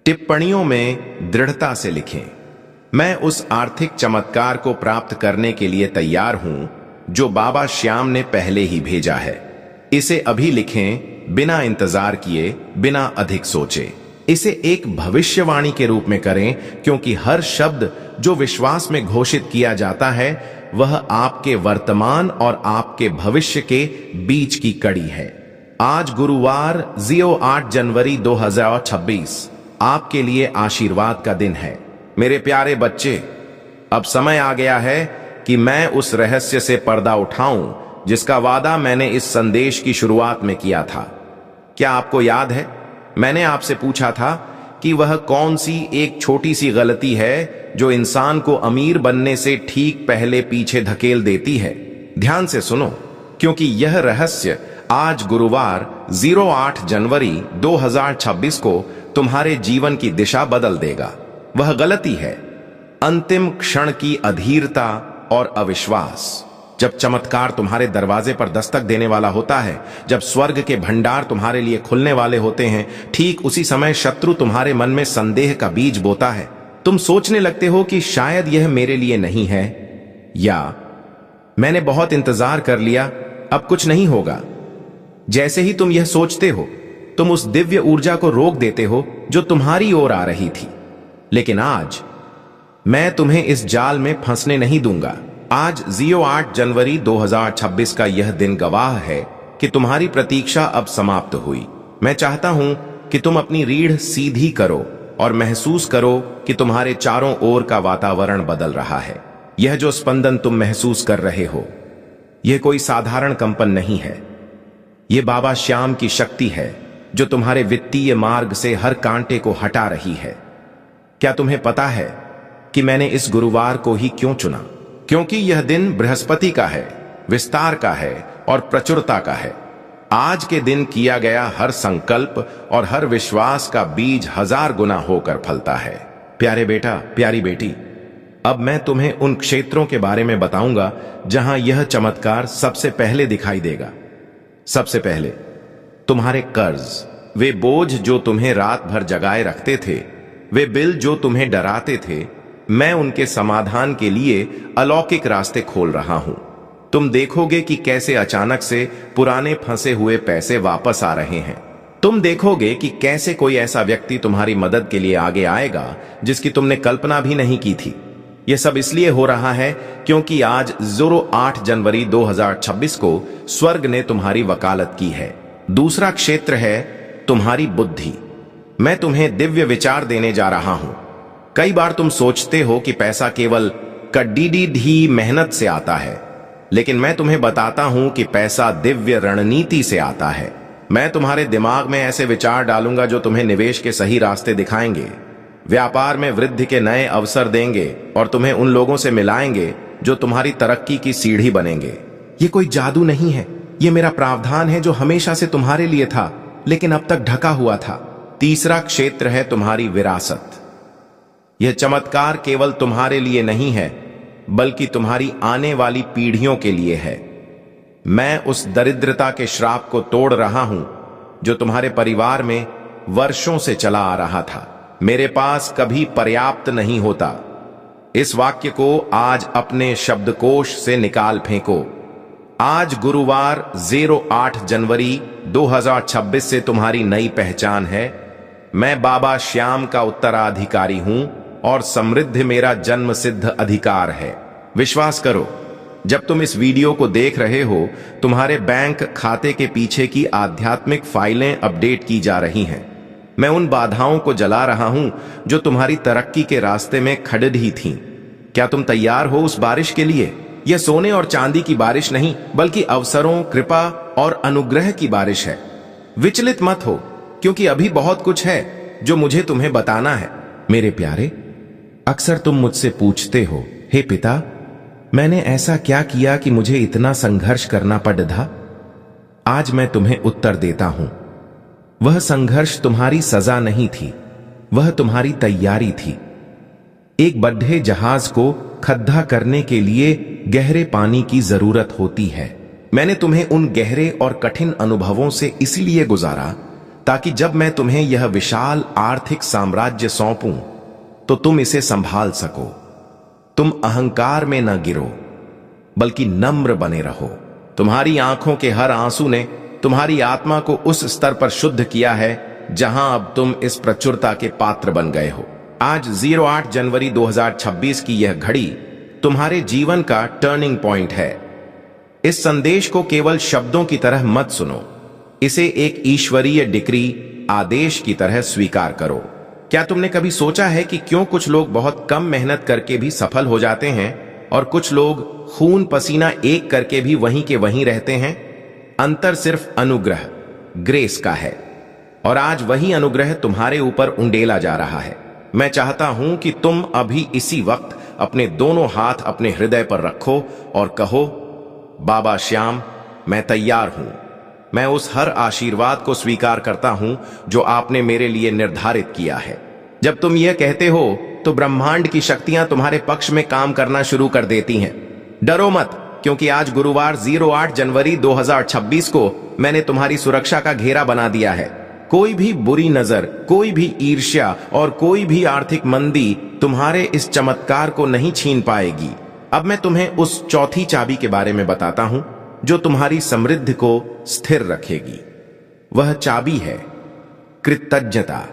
टिप्पणियों में दृढ़ता से लिखें, मैं उस आर्थिक चमत्कार को प्राप्त करने के लिए तैयार हूं जो बाबा श्याम ने पहले ही भेजा है। इसे अभी लिखें, बिना इंतजार किए, बिना अधिक सोचे। इसे एक भविष्यवाणी के रूप में करें, क्योंकि हर शब्द जो विश्वास में घोषित किया जाता है वह आपके वर्तमान और आपके भविष्य के बीच की कड़ी है। आज गुरुवार 08 जनवरी 2026 आपके लिए आशीर्वाद का दिन है। मेरे प्यारे बच्चे, अब समय आ गया है कि मैं उस रहस्य से पर्दा उठाऊं जिसका वादा मैंने इस संदेश की शुरुआत में किया था। क्या आपको याद है, मैंने आपसे पूछा था कि वह कौन सी एक छोटी सी गलती है जो इंसान को अमीर बनने से ठीक पहले पीछे धकेल देती है। ध्यान से सुनो, क्योंकि यह रहस्य आज गुरुवार 08 जनवरी 2026 को तुम्हारे जीवन की दिशा बदल देगा। वह गलती है अंतिम क्षण की अधीरता और अविश्वास। जब चमत्कार तुम्हारे दरवाजे पर दस्तक देने वाला होता है, जब स्वर्ग के भंडार तुम्हारे लिए खुलने वाले होते हैं, ठीक उसी समय शत्रु तुम्हारे मन में संदेह का बीज बोता है। तुम सोचने लगते हो कि शायद यह मेरे लिए नहीं है, या मैंने बहुत इंतजार कर लिया, अब कुछ नहीं होगा। जैसे ही तुम यह सोचते हो, तुम उस दिव्य ऊर्जा को रोक देते हो जो तुम्हारी ओर आ रही थी। लेकिन आज मैं तुम्हें इस जाल में फंसने नहीं दूंगा। आज 08 जनवरी 2026 का यह दिन गवाह है कि तुम्हारी प्रतीक्षा अब समाप्त हुई। मैं चाहता हूं कि तुम अपनी रीढ़ सीधी करो और महसूस करो कि तुम्हारे चारों ओर का वातावरण बदल रहा है। यह जो स्पंदन तुम महसूस कर रहे हो, यह कोई साधारण कंपन नहीं है। यह बाबा श्याम की शक्ति है जो तुम्हारे वित्तीय मार्ग से हर कांटे को हटा रही है। क्या तुम्हें पता है कि मैंने इस गुरुवार को ही क्यों चुना? क्योंकि यह दिन बृहस्पति का है, विस्तार का है और प्रचुरता का है। आज के दिन किया गया हर संकल्प और हर विश्वास का बीज 1000 गुना होकर फलता है। प्यारे बेटा, प्यारी बेटी, अब मैं तुम्हें उन क्षेत्रों के बारे में बताऊंगा जहां यह चमत्कार सबसे पहले दिखाई देगा। सबसे पहले तुम्हारे कर्ज, वे बोझ जो तुम्हें रात भर जगाए रखते थे, वे बिल जो तुम्हें डराते थे, मैं उनके समाधान के लिए अलौकिक रास्ते खोल रहा हूं। तुम देखोगे कि कैसे अचानक से पुराने फंसे हुए पैसे वापस आ रहे हैं। तुम देखोगे कि कैसे कोई ऐसा व्यक्ति तुम्हारी मदद के लिए आगे आएगा जिसकी तुमने कल्पना भी नहीं की थी। यह सब इसलिए हो रहा है क्योंकि आज 08 जनवरी 2026 को स्वर्ग ने तुम्हारी वकालत की है। दूसरा क्षेत्र है तुम्हारी बुद्धि। मैं तुम्हें दिव्य विचार देने जा रहा हूं। कई बार तुम सोचते हो कि पैसा केवल कड़ी मेहनत से आता है, लेकिन मैं तुम्हें बताता हूं कि पैसा दिव्य रणनीति से आता है। मैं तुम्हारे दिमाग में ऐसे विचार डालूंगा जो तुम्हें निवेश के सही रास्ते दिखाएंगे, व्यापार में वृद्धि के नए अवसर देंगे और तुम्हें उन लोगों से मिलाएंगे जो तुम्हारी तरक्की की सीढ़ी बनेंगे। ये कोई जादू नहीं है, ये मेरा प्रावधान है जो हमेशा से तुम्हारे लिए था लेकिन अब तक ढका हुआ था। तीसरा क्षेत्र है तुम्हारी विरासत। यह चमत्कार केवल तुम्हारे लिए नहीं है बल्कि तुम्हारी आने वाली पीढ़ियों के लिए है। मैं उस दरिद्रता के श्राप को तोड़ रहा हूं जो तुम्हारे परिवार में वर्षों से चला आ रहा था। मेरे पास कभी पर्याप्त नहीं होता। इस वाक्य को आज अपने शब्दकोश से निकाल फेंको। आज गुरुवार 08 जनवरी 2026 से तुम्हारी नई पहचान है। मैं बाबा श्याम का उत्तराधिकारी हूं और समृद्धि मेरा जन्म सिद्ध अधिकार है। विश्वास करो, जब तुम इस वीडियो को देख रहे हो, तुम्हारे बैंक खाते के पीछे की आध्यात्मिक फाइलें अपडेट की जा रही हैं। मैं उन बाधाओं को जला रहा हूं जो तुम्हारी तरक्की के रास्ते में खड़ी ही थीं। क्या तुम तैयार हो उस बारिश के लिए? यह सोने और चांदी की बारिश नहीं बल्कि अवसरों, कृपा और अनुग्रह की बारिश है। विचलित मत हो क्योंकि अभी बहुत कुछ है जो मुझे तुम्हें बताना है। मेरे प्यारे, अक्सर तुम मुझसे पूछते हो, हे पिता, मैंने ऐसा क्या किया कि मुझे इतना संघर्ष करना पड़ था? आज मैं तुम्हें उत्तर देता हूं। वह संघर्ष तुम्हारी सजा नहीं थी, वह तुम्हारी तैयारी थी। एक बड्ढे जहाज को खड्डा करने के लिए गहरे पानी की जरूरत होती है। मैंने तुम्हें उन गहरे और कठिन अनुभवों से इसलिए गुजारा ताकि जब मैं तुम्हें यह विशाल आर्थिक साम्राज्य सौंपूं तो तुम इसे संभाल सको। तुम अहंकार में न गिरो बल्कि नम्र बने रहो। तुम्हारी आंखों के हर आंसू ने तुम्हारी आत्मा को उस स्तर पर शुद्ध किया है जहां अब तुम इस प्रचुरता के पात्र बन गए हो। आज 08 जनवरी 2026 की यह घड़ी तुम्हारे जीवन का टर्निंग पॉइंट है। इस संदेश को केवल शब्दों की तरह मत सुनो, इसे एक ईश्वरीय डिक्री, आदेश की तरह स्वीकार करो। क्या तुमने कभी सोचा है कि क्यों कुछ लोग बहुत कम मेहनत करके भी सफल हो जाते हैं और कुछ लोग खून पसीना एक करके भी वहीं के वहीं रहते हैं? अंतर सिर्फ अनुग्रह, ग्रेस का है, और आज वही अनुग्रह तुम्हारे ऊपर उंडेला जा रहा है। मैं चाहता हूं कि तुम अभी इसी वक्त अपने दोनों हाथ अपने हृदय पर रखो और कहो, बाबा श्याम, मैं तैयार हूं। मैं उस हर आशीर्वाद को स्वीकार करता हूं जो आपने मेरे लिए निर्धारित किया है। जब तुम यह कहते हो तो ब्रह्मांड की शक्तियां तुम्हारे पक्ष में काम करना शुरू कर देती हैं। डरो मत, क्योंकि आज गुरुवार 08 जनवरी 2026 को मैंने तुम्हारी सुरक्षा का घेरा बना दिया है। कोई भी बुरी नजर, कोई भी ईर्ष्या और कोई भी आर्थिक मंदी तुम्हारे इस चमत्कार को नहीं छीन पाएगी। अब मैं तुम्हें उस चौथी चाबी के बारे में बताता हूं जो तुम्हारी समृद्धि को स्थिर रखेगी। वह चाबी है कृतज्ञता।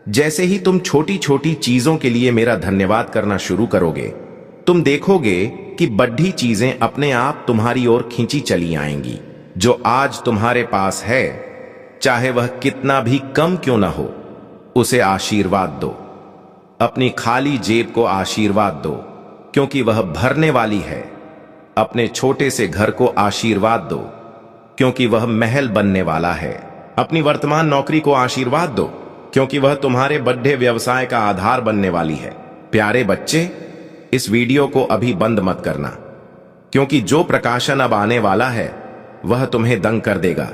जैसे ही तुम छोटी छोटी चीजों के लिए मेरा धन्यवाद करना शुरू करोगे, तुम देखोगे कि बड़ी चीजें अपने आप तुम्हारी ओर खींची चली आएंगी। जो आज तुम्हारे पास है, चाहे वह कितना भी कम क्यों ना हो, उसे आशीर्वाद दो। अपनी खाली जेब को आशीर्वाद दो, क्योंकि वह भरने वाली है। अपने छोटे से घर को आशीर्वाद दो, क्योंकि वह महल बनने वाला है। अपनी वर्तमान नौकरी को आशीर्वाद दो, क्योंकि वह तुम्हारे बड़े व्यवसाय का आधार बनने वाली है। प्यारे बच्चे, इस वीडियो को अभी बंद मत करना, क्योंकि जो प्रकाशन अब आने वाला है वह तुम्हें दंग कर देगा।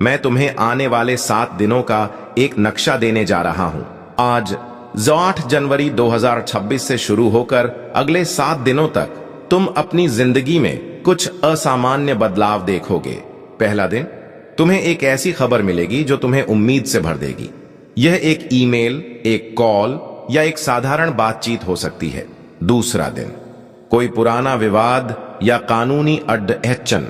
मैं तुम्हें आने वाले 7 दिनों का एक नक्शा देने जा रहा हूं। आज 8 जनवरी 2026 से शुरू होकर अगले 7 दिनों तक तुम अपनी जिंदगी में कुछ असामान्य बदलाव देखोगे। पहला दिन, तुम्हें एक ऐसी खबर मिलेगी जो तुम्हें उम्मीद से भर देगी। यह एक ईमेल, एक कॉल या एक साधारण बातचीत हो सकती है। दूसरा दिन, कोई पुराना विवाद या कानूनी अड़चन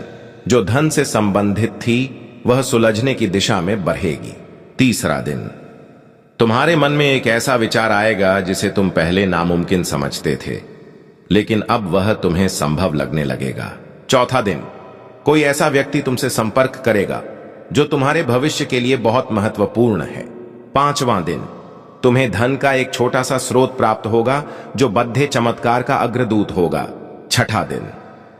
जो धन से संबंधित थी, वह सुलझने की दिशा में बढ़ेगी। तीसरा दिन, तुम्हारे मन में एक ऐसा विचार आएगा जिसे तुम पहले नामुमकिन समझते थे, लेकिन अब वह तुम्हें संभव लगने लगेगा। चौथा दिन, कोई ऐसा व्यक्ति तुमसे संपर्क करेगा जो तुम्हारे भविष्य के लिए बहुत महत्वपूर्ण है। पांचवां दिन, तुम्हें धन का एक छोटा सा स्रोत प्राप्त होगा जो बद्धे चमत्कार का अग्रदूत होगा। छठा दिन,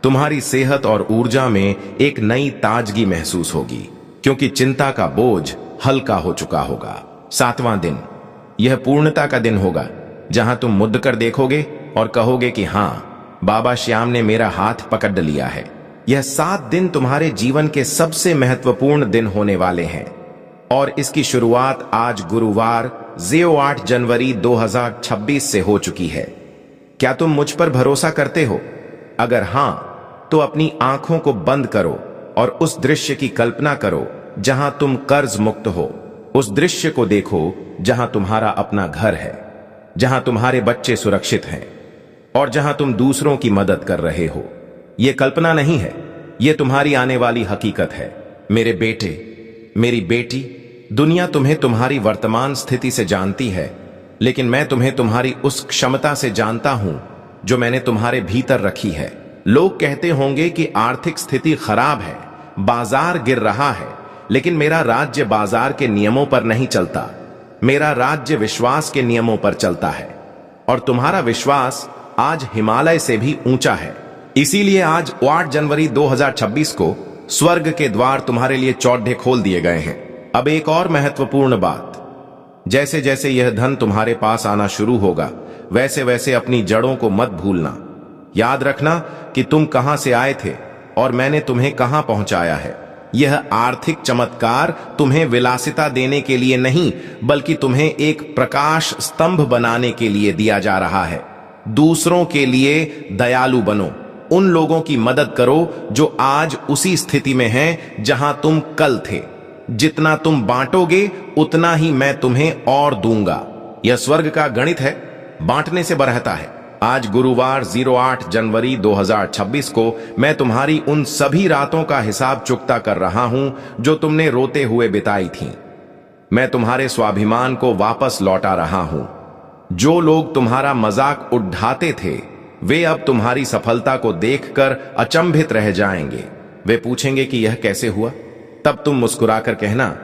तुम्हारी सेहत और ऊर्जा में एक नई ताजगी महसूस होगी, क्योंकि चिंता का बोझ हल्का हो चुका होगा। सातवां दिन, यह पूर्णता का दिन होगा, जहां तुम मुड़ कर देखोगे और कहोगे कि हां, बाबा श्याम ने मेरा हाथ पकड़ लिया है। यह 7 दिन तुम्हारे जीवन के सबसे महत्वपूर्ण दिन होने वाले हैं, और इसकी शुरुआत आज गुरुवार 8 जनवरी 2026 से हो चुकी है। क्या तुम मुझ पर भरोसा करते हो? अगर हां, तो अपनी आंखों को बंद करो और उस दृश्य की कल्पना करो जहां तुम कर्ज मुक्त हो। उस दृश्य को देखो जहां तुम्हारा अपना घर है, जहां तुम्हारे बच्चे सुरक्षित हैं और जहां तुम दूसरों की मदद कर रहे हो। यह कल्पना नहीं है, यह तुम्हारी आने वाली हकीकत है। मेरे बेटे, मेरी बेटी, दुनिया तुम्हें तुम्हारी वर्तमान स्थिति से जानती है, लेकिन मैं तुम्हें तुम्हारी उस क्षमता से जानता हूं जो मैंने तुम्हारे भीतर रखी है। लोग कहते होंगे कि आर्थिक स्थिति खराब है, बाजार गिर रहा है, लेकिन मेरा राज्य बाजार के नियमों पर नहीं चलता। मेरा राज्य विश्वास के नियमों पर चलता है, और तुम्हारा विश्वास आज हिमालय से भी ऊंचा है। इसीलिए आज 8 जनवरी 2026 को स्वर्ग के द्वार तुम्हारे लिए चौड़े खोल दिए गए हैं। अब एक और महत्वपूर्ण बात, जैसे जैसे यह धन तुम्हारे पास आना शुरू होगा, वैसे वैसे अपनी जड़ों को मत भूलना। याद रखना कि तुम कहां से आए थे और मैंने तुम्हें कहां पहुंचाया है। यह आर्थिक चमत्कार तुम्हें विलासिता देने के लिए नहीं, बल्कि तुम्हें एक प्रकाश स्तंभ बनाने के लिए दिया जा रहा है। दूसरों के लिए दयालु बनो, उन लोगों की मदद करो जो आज उसी स्थिति में हैं जहां तुम कल थे। जितना तुम बांटोगे, उतना ही मैं तुम्हें और दूंगा। यह स्वर्ग का गणित है, बांटने से बढ़ता है। आज गुरुवार 8 जनवरी 2026 को मैं तुम्हारी उन सभी रातों का हिसाब चुकता कर रहा हूं जो तुमने रोते हुए बिताई थीं। मैं तुम्हारे स्वाभिमान को वापस लौटा रहा हूं। जो लोग तुम्हारा मजाक उड़ाते थे, वे अब तुम्हारी सफलता को देखकर अचंभित रह जाएंगे। वे पूछेंगे कि यह कैसे हुआ। तब तुम मुस्कुराकर कहना,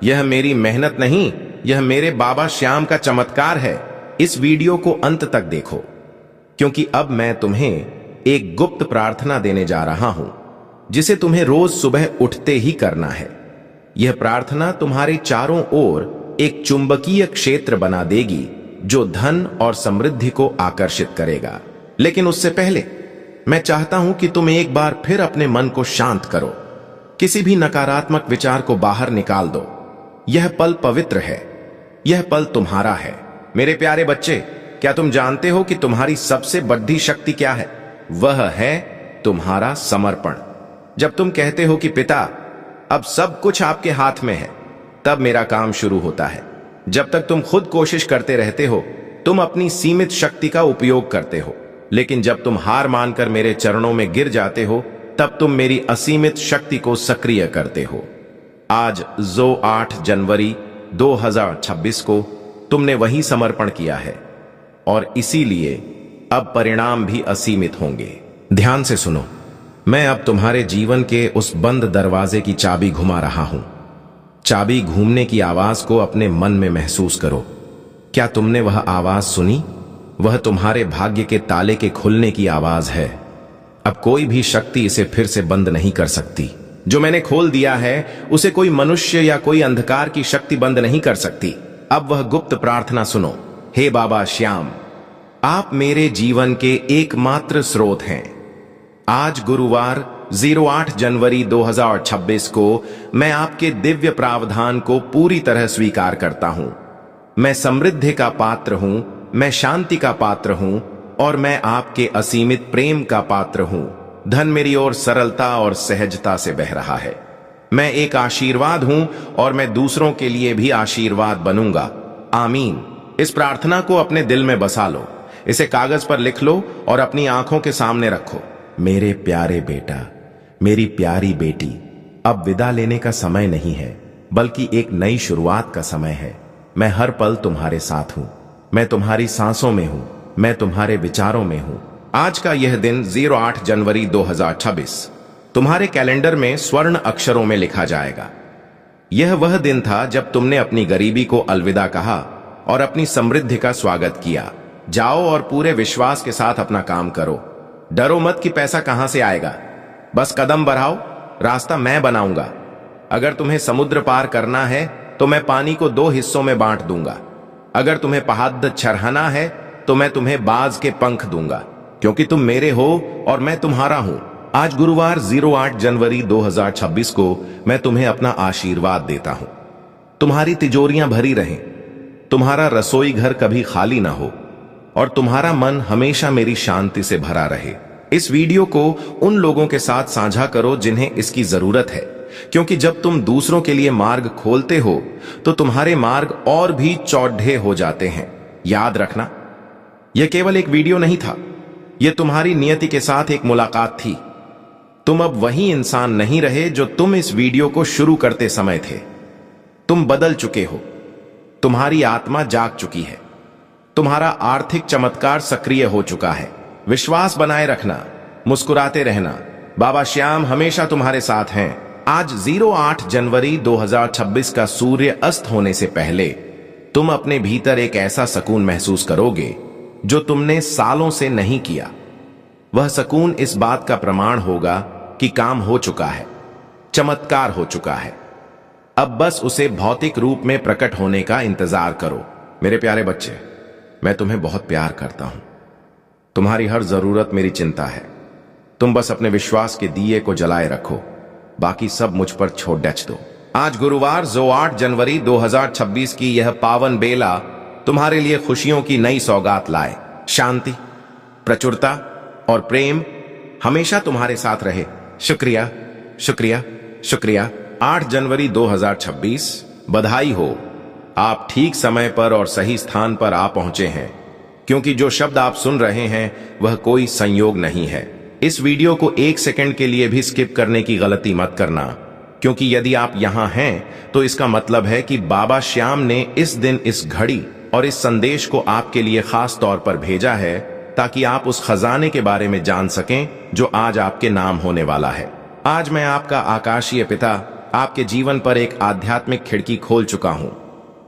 यह मेरी मेहनत नहीं, यह मेरे बाबा श्याम का चमत्कार है। इस वीडियो को अंत तक देखो, क्योंकि अब मैं तुम्हें एक गुप्त प्रार्थना देने जा रहा हूं, जिसे तुम्हें रोज सुबह उठते ही करना है। यह प्रार्थना तुम्हारे चारों ओर एक चुंबकीय क्षेत्र बना देगी जो धन और समृद्धि को आकर्षित करेगा। लेकिन उससे पहले मैं चाहता हूं कि तुम एक बार फिर अपने मन को शांत करो। किसी भी नकारात्मक विचार को बाहर निकाल दो। यह पल पवित्र है, यह पल तुम्हारा है। मेरे प्यारे बच्चे, क्या तुम जानते हो कि तुम्हारी सबसे बड़ी शक्ति क्या है? वह है तुम्हारा समर्पण। जब तुम कहते हो कि पिता, अब सब कुछ आपके हाथ में है, तब मेरा काम शुरू होता है। जब तक तुम खुद कोशिश करते रहते हो, तुम अपनी सीमित शक्ति का उपयोग करते हो। लेकिन जब तुम हार मानकर मेरे चरणों में गिर जाते हो, तब तुम मेरी असीमित शक्ति को सक्रिय करते हो। आज जो 8 जनवरी 2026 को तुमने वही समर्पण किया है और इसीलिए अब परिणाम भी असीमित होंगे। ध्यान से सुनो, मैं अब तुम्हारे जीवन के उस बंद दरवाजे की चाबी घुमा रहा हूं। चाबी घूमने की आवाज को अपने मन में महसूस करो। क्या तुमने वह आवाज सुनी? वह तुम्हारे भाग्य के ताले के खुलने की आवाज है। अब कोई भी शक्ति इसे फिर से बंद नहीं कर सकती। जो मैंने खोल दिया है उसे कोई मनुष्य या कोई अंधकार की शक्ति बंद नहीं कर सकती। अब वह गुप्त प्रार्थना सुनो। हे बाबा श्याम, आप मेरे जीवन के एकमात्र स्रोत हैं। आज गुरुवार 08 जनवरी 2026 को मैं आपके दिव्य प्रावधान को पूरी तरह स्वीकार करता हूं। मैं समृद्धि का पात्र हूं, मैं शांति का पात्र हूं और मैं आपके असीमित प्रेम का पात्र हूं। धन मेरी ओर सरलता और सहजता से बह रहा है। मैं एक आशीर्वाद हूं और मैं दूसरों के लिए भी आशीर्वाद बनूंगा। आमीन। इस प्रार्थना को अपने दिल में बसा लो, इसे कागज पर लिख लो और अपनी आंखों के सामने रखो। मेरे प्यारे बेटा, मेरी प्यारी बेटी, अब विदा लेने का समय नहीं है, बल्कि एक नई शुरुआत का समय है। मैं हर पल तुम्हारे साथ हूं, मैं तुम्हारी सांसों में हूं, मैं तुम्हारे विचारों में हूं। आज का यह दिन 08 जनवरी 2026 तुम्हारे कैलेंडर में स्वर्ण अक्षरों में लिखा जाएगा। यह वह दिन था जब तुमने अपनी गरीबी को अलविदा कहा और अपनी समृद्धि का स्वागत किया। जाओ और पूरे विश्वास के साथ अपना काम करो। डरो मत कि पैसा कहां से आएगा। बस कदम बढ़ाओ, रास्ता मैं बनाऊंगा। अगर तुम्हें समुद्र पार करना है तो मैं पानी को 2 हिस्सों में बांट दूंगा। अगर तुम्हें पहाड़ चढ़ाना है तो मैं तुम्हें बाज के पंख दूंगा, क्योंकि तुम मेरे हो और मैं तुम्हारा हूं। आज गुरुवार 08 जनवरी 2026 को मैं तुम्हें अपना आशीर्वाद देता हूं। तुम्हारी तिजोरियां भरी रहें, तुम्हारा रसोई घर कभी खाली ना हो और तुम्हारा मन हमेशा मेरी शांति से भरा रहे। इस वीडियो को उन लोगों के साथ साझा करो जिन्हें इसकी जरूरत है, क्योंकि जब तुम दूसरों के लिए मार्ग खोलते हो तो तुम्हारे मार्ग और भी चौड़े हो जाते हैं। याद रखना, यह केवल एक वीडियो नहीं था, यह तुम्हारी नियति के साथ एक मुलाकात थी। तुम अब वही इंसान नहीं रहे जो तुम इस वीडियो को शुरू करते समय थे। तुम बदल चुके हो, तुम्हारी आत्मा जाग चुकी है, तुम्हारा आर्थिक चमत्कार सक्रिय हो चुका है। विश्वास बनाए रखना, मुस्कुराते रहना, बाबा श्याम हमेशा तुम्हारे साथ हैं। आज 08 जनवरी 2026 का सूर्य अस्त होने से पहले तुम अपने भीतर एक ऐसा सुकून महसूस करोगे जो तुमने सालों से नहीं किया। वह सुकून इस बात का प्रमाण होगा कि काम हो चुका है, चमत्कार हो चुका है। अब बस उसे भौतिक रूप में प्रकट होने का इंतजार करो। मेरे प्यारे बच्चे, मैं तुम्हें बहुत प्यार करता हूं। तुम्हारी हर जरूरत मेरी चिंता है। तुम बस अपने विश्वास के दिए को जलाए रखो, बाकी सब मुझ पर छोड़ डच दो। आज गुरुवार 08 जनवरी 2026 की यह पावन बेला तुम्हारे लिए खुशियों की नई सौगात लाए। शांति, प्रचुरता और प्रेम हमेशा तुम्हारे साथ रहे। शुक्रिया, शुक्रिया, शुक्रिया। 8 जनवरी 2026, बधाई हो। आप ठीक समय पर और सही स्थान पर आ पहुंचे हैं, क्योंकि जो शब्द आप सुन रहे हैं वह कोई संयोग नहीं है। इस वीडियो को 1 सेकंड के लिए भी स्किप करने की गलती मत करना, क्योंकि यदि आप यहां हैं तो इसका मतलब है कि बाबा श्याम ने इस दिन, इस घड़ी और इस संदेश को आपके लिए खास तौर पर भेजा है, ताकि आप उस खजाने के बारे में जान सकें जो आज आपके नाम होने वाला है। आज मैं आपका आकाशीय पिता आपके जीवन पर एक आध्यात्मिक खिड़की खोल चुका हूं,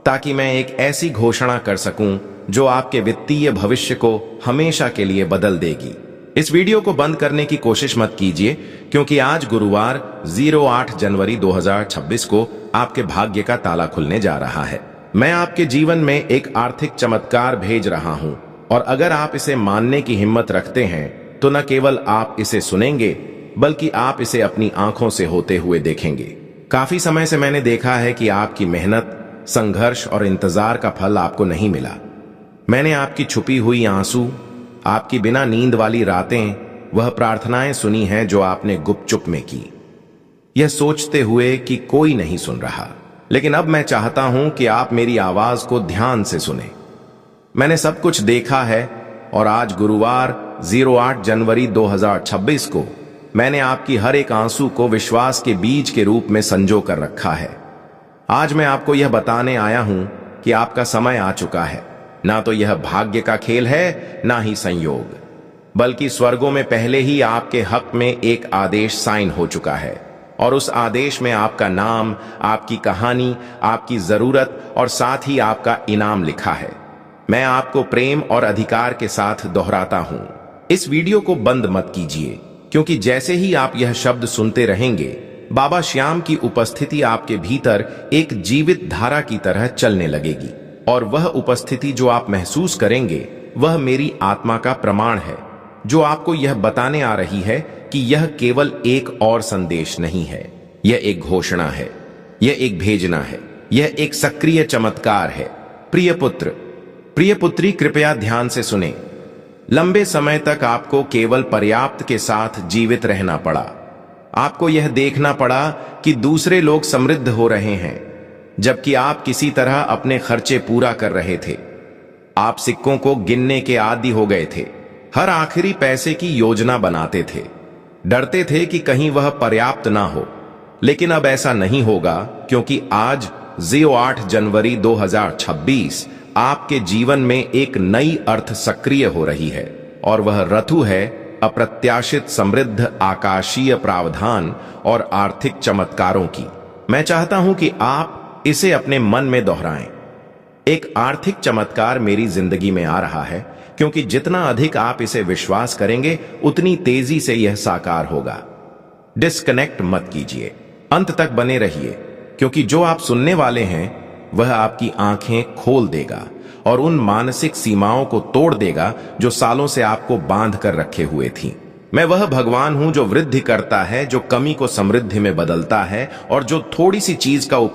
ताकि मैं एक ऐसी घोषणा कर सकूं जो आपके वित्तीय भविष्य को हमेशा के लिए बदल देगी। इस वीडियो को बंद करने की कोशिश मत कीजिए, क्योंकि आज गुरुवार 08 जनवरी 2026 को आपके भाग्य का ताला खुलने जा रहा है। मैं आपके जीवन में एक आर्थिक चमत्कार भेज रहा हूं, और अगर आप इसे मानने की हिम्मत रखते हैं तो न केवल आप इसे सुनेंगे, बल्कि आप इसे अपनी आंखों से होते हुए देखेंगे। काफी समय से मैंने देखा है कि आपकी मेहनत, संघर्ष और इंतजार का फल आपको नहीं मिला। मैंने आपकी छुपी हुई आंसू, आपकी बिना नींद वाली रातें, वह प्रार्थनाएं सुनी हैं जो आपने गुपचुप में की, यह सोचते हुए कि कोई नहीं सुन रहा। लेकिन अब मैं चाहता हूं कि आप मेरी आवाज को ध्यान से सुने। मैंने सब कुछ देखा है, और आज गुरुवार 08 जनवरी 2026 को मैंने आपकी हर एक आंसू को विश्वास के बीज के रूप में संजो कर रखा है। आज मैं आपको यह बताने आया हूं कि आपका समय आ चुका है। ना तो यह भाग्य का खेल है, ना ही संयोग, बल्कि स्वर्गों में पहले ही आपके हक में एक आदेश साइन हो चुका है, और उस आदेश में आपका नाम, आपकी कहानी, आपकी जरूरत और साथ ही आपका इनाम लिखा है। मैं आपको प्रेम और अधिकार के साथ दोहराता हूं, इस वीडियो को बंद मत कीजिए, क्योंकि जैसे ही आप यह शब्द सुनते रहेंगे, बाबा श्याम की उपस्थिति आपके भीतर एक जीवित धारा की तरह चलने लगेगी, और वह उपस्थिति जो आप महसूस करेंगे वह मेरी आत्मा का प्रमाण है, जो आपको यह बताने आ रही है कि यह केवल एक और संदेश नहीं है, यह एक घोषणा है, यह एक भेजना है, यह एक सक्रिय चमत्कार है। प्रिय पुत्र, प्रिय पुत्री, कृपया ध्यान से सुने। लंबे समय तक आपको केवल पर्याप्त के साथ जीवित रहना पड़ा। आपको यह देखना पड़ा कि दूसरे लोग समृद्ध हो रहे हैं, जबकि आप किसी तरह अपने खर्चे पूरा कर रहे थे। आप सिक्कों को गिनने के आदी हो गए थे, हर आखिरी पैसे की योजना बनाते थे, डरते थे कि कहीं वह पर्याप्त ना हो। लेकिन अब ऐसा नहीं होगा, क्योंकि आज 08 जनवरी 2026 आपके जीवन में एक नई अर्थ सक्रिय हो रही है, और वह ऋतु है अप्रत्याशित समृद्ध आकाशीय प्रावधान और आर्थिक चमत्कारों की। मैं चाहता हूं कि आप इसे अपने मन में दोहराएं। एक आर्थिक चमत्कार मेरी जिंदगी में आ रहा है, क्योंकि जितना अधिक आप इसे विश्वास करेंगे उतनी तेजी से यह साकार होगा। डिस्कनेक्ट मत कीजिए, अंत तक बने रहिए, क्योंकि जो आप सुनने वाले हैं वह आपकी आंखें खोल देगा और उन मानसिक सीमाओं को तोड़ देगा जो सालों से आपको बांध कर रखे हुए थी। मैं वह भगवान हूं जो वृद्धि करता है, जो कमी को समृद्धि में बदलता है, और जो थोड़ी सी चीज का उपयोग